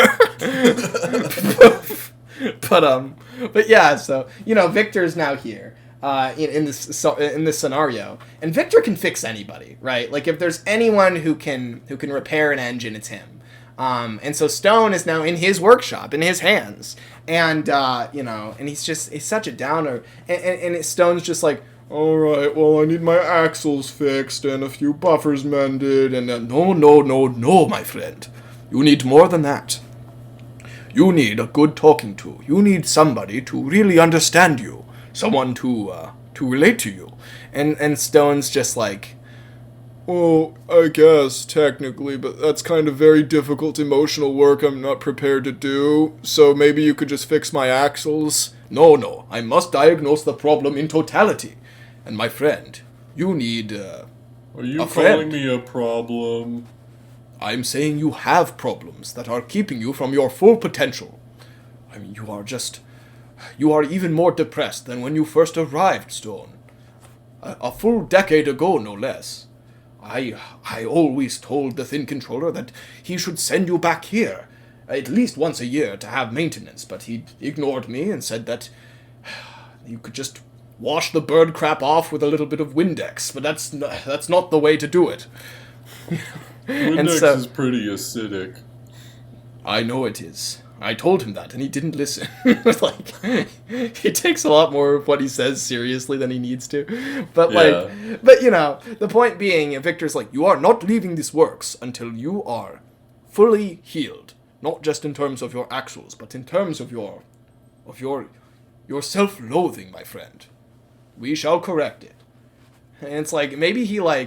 But yeah, so, Victor's now here. In this scenario, and Victor can fix anybody, right? Like, if there's anyone who can repair an engine, it's him. And so Stone is now in his workshop, in his hands, and and he's such a downer, and Stone's just like, all right, well, I need my axles fixed and a few buffers mended, and no, my friend, you need more than that. You need a good talking to. You need somebody to really understand you. Someone to relate to you. And Stone's just like, well, I guess, technically, but that's kind of very difficult emotional work I'm not prepared to do, so maybe you could just fix my axles. No, I must diagnose the problem in totality. And my friend, you need, Are you calling me a problem? I'm saying you have problems that are keeping you from your full potential. I mean, you are even more depressed than when you first arrived, Stone. A full decade ago, no less. I always told the Thin Controller that he should send you back here, at least once a year to have maintenance, but he ignored me and said that you could just wash the bird crap off with a little bit of Windex, but that's not the way to do it. Windex is pretty acidic. I know it is. I told him that, and he didn't listen. Like, he takes a lot more of what he says seriously than he needs to. But, the point being, Victor's like, you are not leaving this works until you are fully healed. Not just in terms of your axles, but in terms of your self-loathing, my friend. We shall correct it. And it's like, maybe he who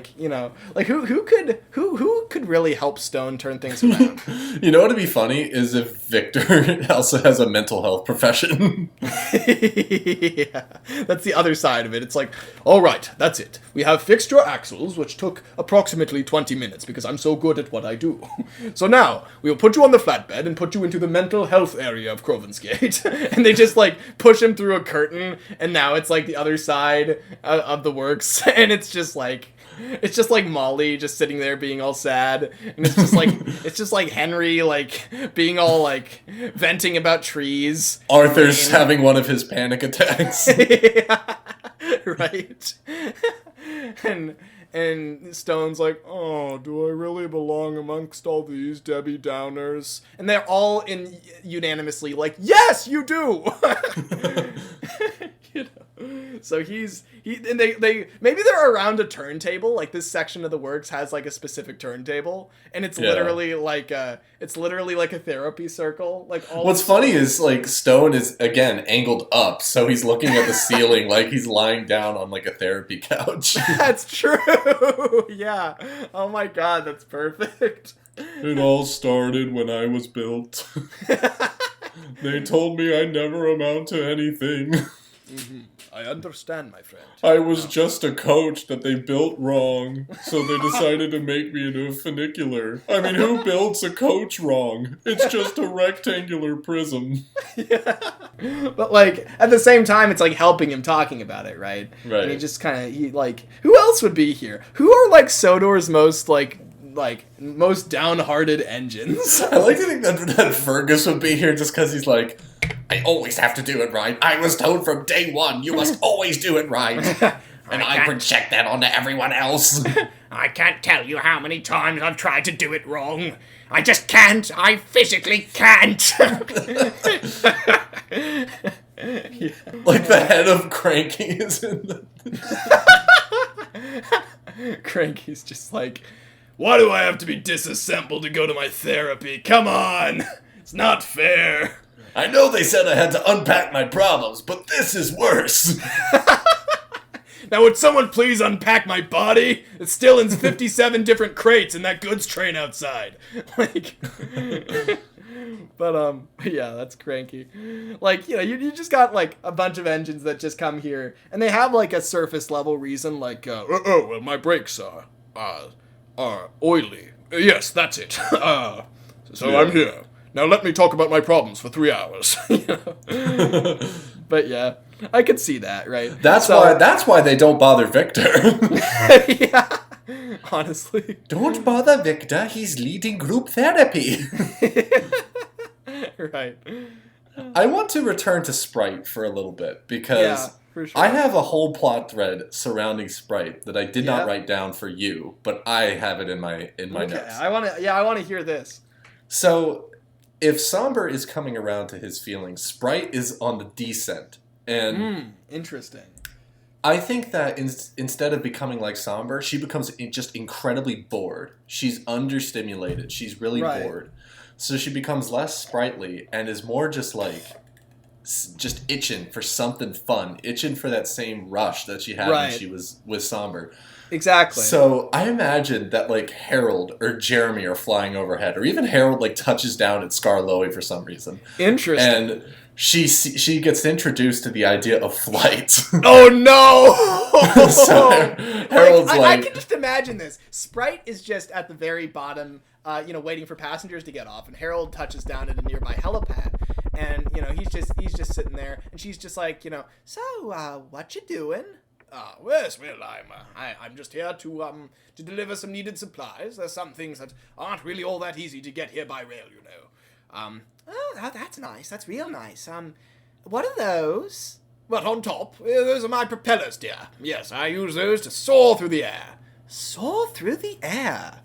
could really help Stone turn things around? You know what'd be funny is if Victor also has a mental health profession. Yeah, that's the other side of it. It's like, all right, that's it. We have fixed your axles, which took approximately 20 minutes because I'm so good at what I do. So now we'll put you on the flatbed and put you into the mental health area of Croven's Gate. And they just push him through a curtain, and now it's the other side of the works. And it's just like Molly just sitting there being all sad, and it's just like Henry being all venting about trees. Arthur's having one of his panic attacks. Yeah, right. And Stone's like, oh, do I really belong amongst all these Debbie Downers? And they're all unanimously like, yes, you do. So and they maybe they're around a turntable. Like this section of the works has like a specific turntable, and it's literally like a therapy circle. Like all. What's funny is like Stone is again angled up, so he's looking at the ceiling like he's lying down on like a therapy couch. That's true. Yeah. Oh my god, that's perfect. It all started when I was built. They told me I never amount to anything. Mm-hmm. I understand, my friend. I was just a coach that they built wrong, so they decided to make me into a funicular. I mean, who builds a coach wrong? It's just a rectangular prism. Yeah. But, like, at the same time, it's, like, helping him talking about it, right? Right. And he just kind of, like, who else would be here? Who are, like, Sodor's most downhearted engines? I like to think that Fergus would be here just because he's like, I always have to do it right. I was told from day one, you must always do it right. And I project that onto everyone else. I can't tell you how many times I've tried to do it wrong. I just can't. I physically can't. Like the head of Cranky is in the... Cranky's just like, why do I have to be disassembled to go to my therapy? Come on! It's not fair. I know they said I had to unpack my problems, but this is worse. Now would someone please unpack my body? It's still in 57 different crates in that goods train outside. Like, but yeah, that's Cranky. Like, you know, you just got like a bunch of engines that just come here, and they have like a surface level reason, like, well, my brakes are oily. Yes, that's it. So yeah. I'm here. Now let me talk about my problems for 3 hours. You know? But yeah, I could see that, right? That's why they don't bother Victor. Yeah, honestly. Don't bother Victor, he's leading group therapy. Right. I want to return to Sprite for a little bit, because for sure. I have a whole plot thread surrounding Sprite that I did not write down for you, but I have it in my notes. I want to hear this. So, if Somber is coming around to his feelings, Sprite is on the descent. And interesting. I think that instead of becoming like Somber, she becomes just incredibly bored. She's understimulated. She's really bored. So she becomes less sprightly and is more just like, just itching for something fun. Itching for that same rush that she had when she was with Somber. Exactly. So I imagine that like Harold or Jeremy are flying overhead, or even Harold like touches down at Skarloey for some reason. Interesting. And she gets introduced to the idea of flight. Oh no! So Harold's I can just imagine this. Sprite is just at the very bottom, waiting for passengers to get off, and Harold touches down at a nearby helipad, and he's just sitting there, and she's just like, so what you doing? Yes, well, I'm just here to deliver some needed supplies. There's some things that aren't really all that easy to get here by rail, Oh, that's nice. That's real nice. What are those? Well, on top, those are my propellers, dear. Yes, I use those to soar through the air. Soar through the air?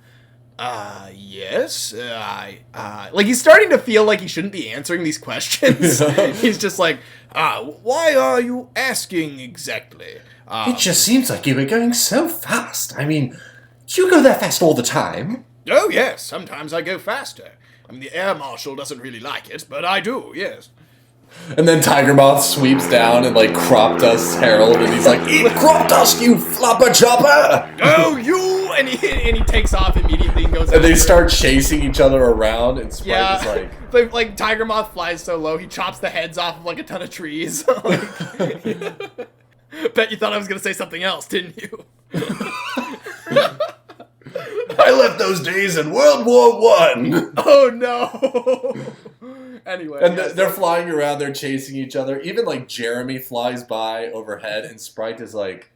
Yes. Like, he's starting to feel like he shouldn't be answering these questions. He's just like, why are you asking exactly? It just seems like you were going so fast. I mean, do you go that fast all the time? Oh, yes. Sometimes I go faster. I mean, the air marshal doesn't really like it, but I do, yes. And then Tiger Moth sweeps down and, like, crop dusts Harold, and he's like, eat crop dust, you flopper chopper! Oh, you! And he takes off immediately and goes. And they start chasing each other around, and Sprite is like... But, like, Tiger Moth flies so low, he chops the heads off of, like, a ton of trees. Bet you thought I was going to say something else, didn't you? I left those days in World War I. Oh, no. Anyway. And they're flying around, they're chasing each other. Even, like, Jeremy flies by overhead, and Sprite is like,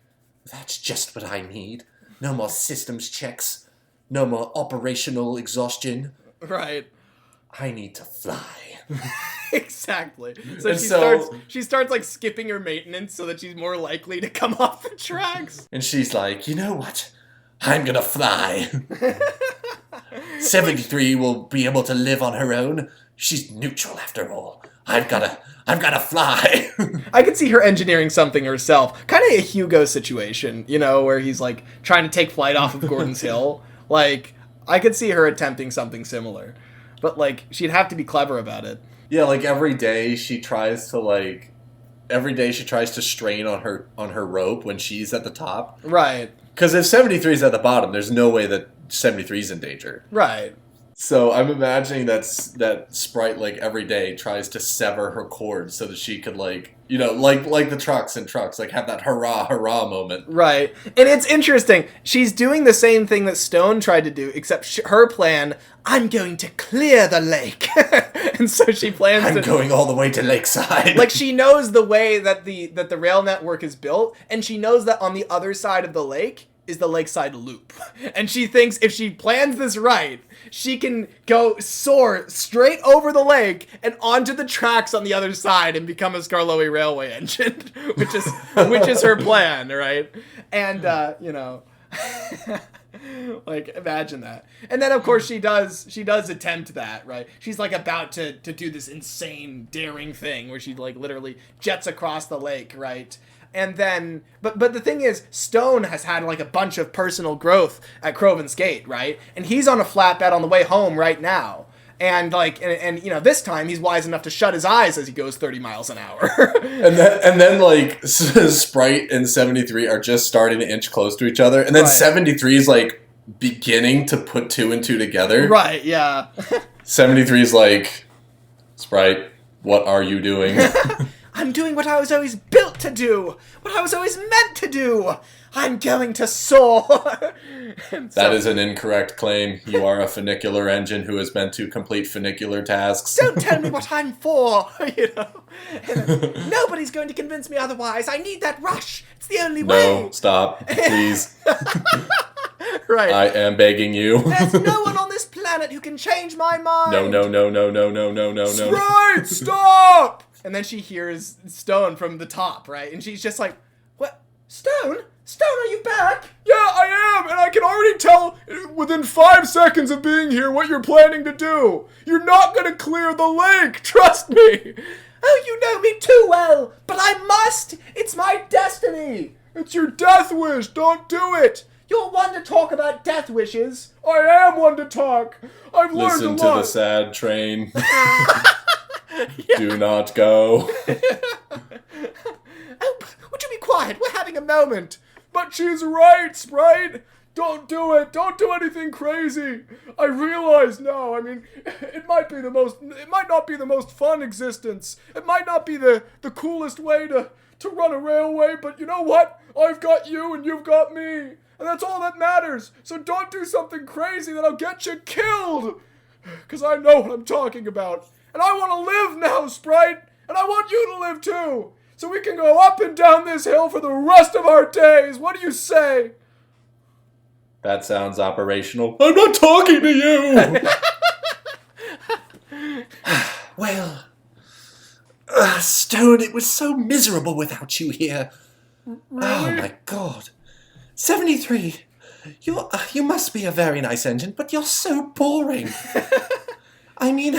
that's just what I need. No more systems checks. No more operational exhaustion. Right. I need to fly. Exactly. So she starts like skipping her maintenance so that she's more likely to come off the tracks. And she's like, you know what? I'm gonna fly. 73 will be able to live on her own. She's neutral after all. I've gotta I've got to fly. I could see her engineering something herself. Kind of a Hugo situation, you know, where he's like trying to take flight off of Gordon's Hill. Like, I could see her attempting something similar. But, like, she'd have to be clever about it. Yeah, like every day she tries to strain on her rope when she's at the top. Right. Because if 73's at the bottom, there's no way that 73's in danger. Right. So I'm imagining that Sprite, like, every day tries to sever her cord so that she could, like, you know, like the trucks, like, have that hurrah, hurrah moment. Right. And it's interesting. She's doing the same thing that Stone tried to do, except her plan, I'm going to clear the lake. And so she plans I'm going all the way to Lakeside. Like, she knows the way that the rail network is built, and she knows that on the other side of the lake is the Lakeside Loop. And she thinks if she plans this right, she can soar straight over the lake and onto the tracks on the other side and become a Skarloey railway engine, which is her plan, right? And you know, like, imagine that. And then of course she does attempt that, right? She's like about to do this insane daring thing where she like literally jets across the lake, right? And then, but the thing is, Stone has had like a bunch of personal growth at Croven's Gate, right? And he's on a flatbed on the way home right now. And like, and you know, this time he's wise enough to shut his eyes as he goes 30 miles an hour. and then like Sprite and 73 are just starting to inch close to each other. And then Right. 73 is like beginning to put two and two together. Right, yeah. 73 is like, Sprite, what are you doing? I'm doing what I was always built to do! What I was always meant to do! I'm going to soar! That is an incorrect claim. You are a funicular engine who is meant to complete funicular tasks. Don't tell me what I'm for! You know? Nobody's going to convince me otherwise. I need that rush! It's the only way! No, stop, please. Right. I am begging you. There's no one on this planet who can change my mind! No. Sprite, stop! And then she hears Stone from the top, right? And she's just like, what? Stone? Stone, are you back? Yeah, I am, and I can already tell within 5 seconds of being here what you're planning to do. You're not gonna clear the lake, trust me. Oh, you know me too well, but I must! It's my destiny! It's your death wish, don't do it. You're one to talk about death wishes. I am one to talk. I've learned Listen a to lot. the sad train. Do not go. Oh, would you be quiet? We're having a moment. But she's right, Sprite. Don't do it. Don't do anything crazy. I realize now, I mean, it might not be the most fun existence. It might not be the coolest way to run a railway, but you know what? I've got you and you've got me. And that's all that matters. So don't do something crazy that'll get you killed. Because I know what I'm talking about. And I want to live now, Sprite. And I want you to live too. So we can go up and down this hill for the rest of our days. What do you say? That sounds operational. I'm not talking to you! Well, Stone, it was so miserable without you here. Really? Oh my god. 73, you must be a very nice engine, but you're so boring. I mean...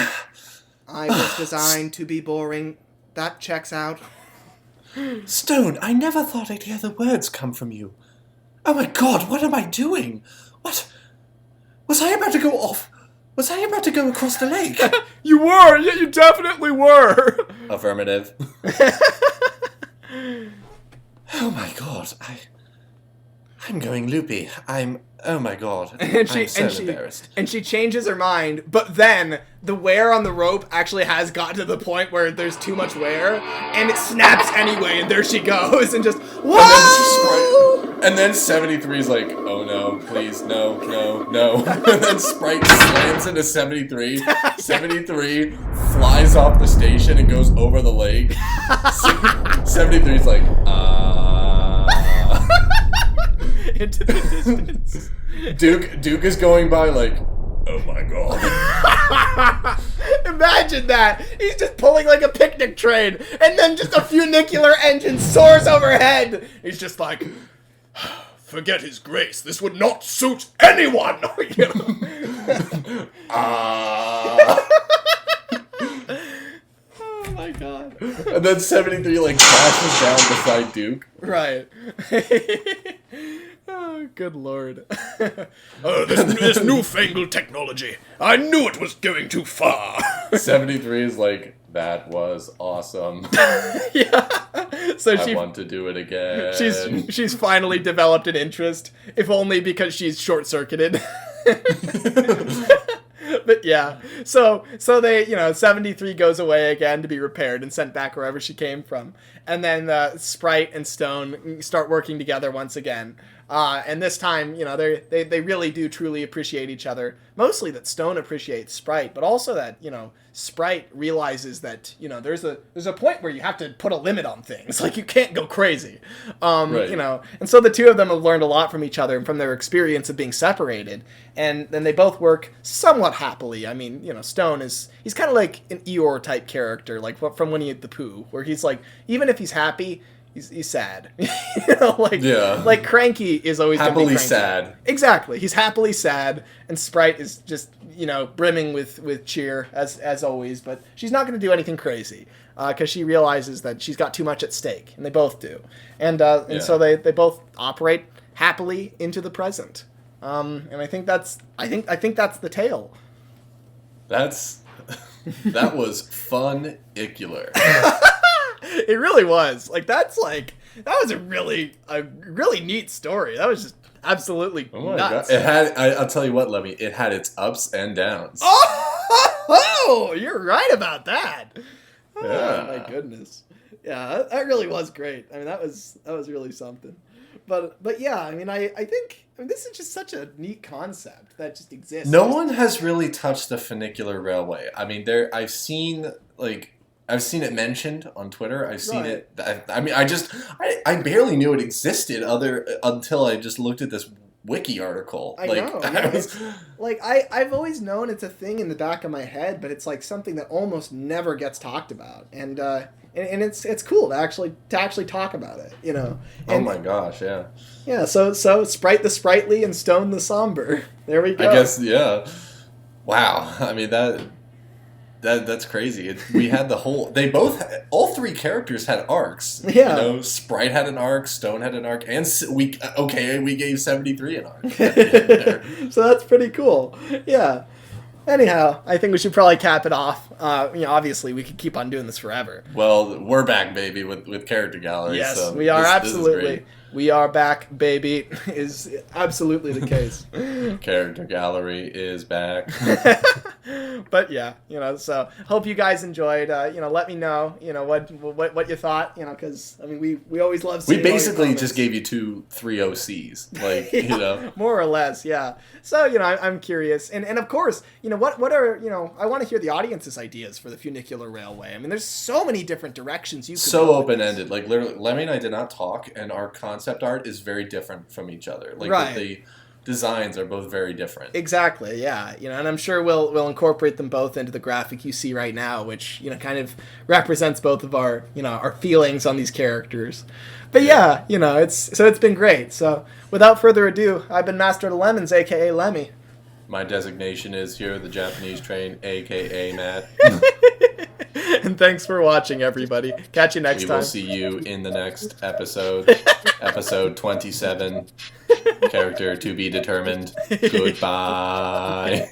I was designed to be boring. That checks out. Stone, I never thought I'd hear the words come from you. Oh my god, what am I doing? What? Was I about to go off? Was I about to go across the lake? You were! Yeah, you definitely were! Affirmative. Oh my god, I'm going loopy. Oh my god. I'm so embarrassed. And she changes her mind, but then the wear on the rope actually has gotten to the point where there's too much wear, and it snaps anyway, and there she goes, and just, whoa! And then 73's like, oh no, please, no. And then Sprite slams into 73. 73 flies off the station and goes over the lake. 73's like, Into the distance. Duke is going by like, oh my god. Imagine that. He's just pulling like a picnic train, and then just a funicular engine soars overhead. He's just like, Forget his grace. This would not suit anyone. You know? oh my god. And then 73 like crashes down beside Duke. Right. Oh, good lord. Oh, this newfangled technology. I knew it was going too far. 73 is like, that was awesome. Yeah. So I want to do it again. she's finally developed an interest, if only because she's short-circuited. But yeah, so they, 73 goes away again to be repaired and sent back wherever she came from. And then Sprite and Stone start working together once again. And this time, they really do truly appreciate each other. Mostly that Stone appreciates Sprite, but also that, Sprite realizes that, there's a point where you have to put a limit on things. Like, you can't go crazy. Right. And so the two of them have learned a lot from each other and from their experience of being separated. And then they both work somewhat happily. I mean, Stone he's kind of like an Eeyore type character, like from Winnie the Pooh, where he's like, even if he's happy, he's sad. Like Cranky is always happily gonna be cranky. sad. Exactly. He's happily sad, and Sprite is just, brimming with cheer as always, but she's not going to do anything crazy because she realizes that she's got too much at stake, and they both do. And so they both operate happily into the present. And I think that's the tale. That was funicular. It really was. That was a really neat story. That was just absolutely nuts. God. It had. I'll tell you what, Lemmy. It had its ups and downs. Oh, you're right about that. Yeah. Oh, my goodness. Yeah, that really was great. I mean, that was really something. But yeah, I mean, I think this is just such a neat concept that just exists. No one has really touched the funicular railway. I mean, I've seen it mentioned on Twitter. I've seen it. I mean, I barely knew it existed until I just looked at this wiki article. I know. I've always known it's a thing in the back of my head, but it's like something that almost never gets talked about. And it's cool to actually talk about it, And, oh my gosh, yeah. Yeah, so Sprite the sprightly and Stone the somber. There we go. I guess, yeah. Wow. I mean, that's crazy. We had all three characters had arcs. Yeah. Sprite had an arc, Stone had an arc, and we gave 73 an arc. So that's pretty cool. Yeah. Anyhow, I think we should probably cap it off. Obviously, we could keep on doing this forever. Well, we're back, baby, with character gallery. Yes, so we are absolutely. This is great. We are back, baby, is absolutely the case. Character gallery is back. But yeah, so hope you guys enjoyed. Let me know, what you thought, because I mean, we always love seeing We basically all your just gave you 3 OCs, yeah, more or less, yeah. So I'm curious, and of course, what are I want to hear the audience's ideas for the funicular railway. I mean, there's so many different directions you could so go with open this. ended. Like literally, Lemmy and I did not talk, and our concept art is very different from each other. Like Right. the designs are both very different. Exactly, yeah. And I'm sure we'll incorporate them both into the graphic you see right now, which kind of represents both of our our feelings on these characters. But yeah, it's been great. So without further ado, I've been Master of the Lemons, aka Lemmy. My designation is here, the Japanese train, aka Matt. And thanks for watching, everybody. Catch you next We time. will see you in the next episode, episode 27. Character to be determined. Goodbye.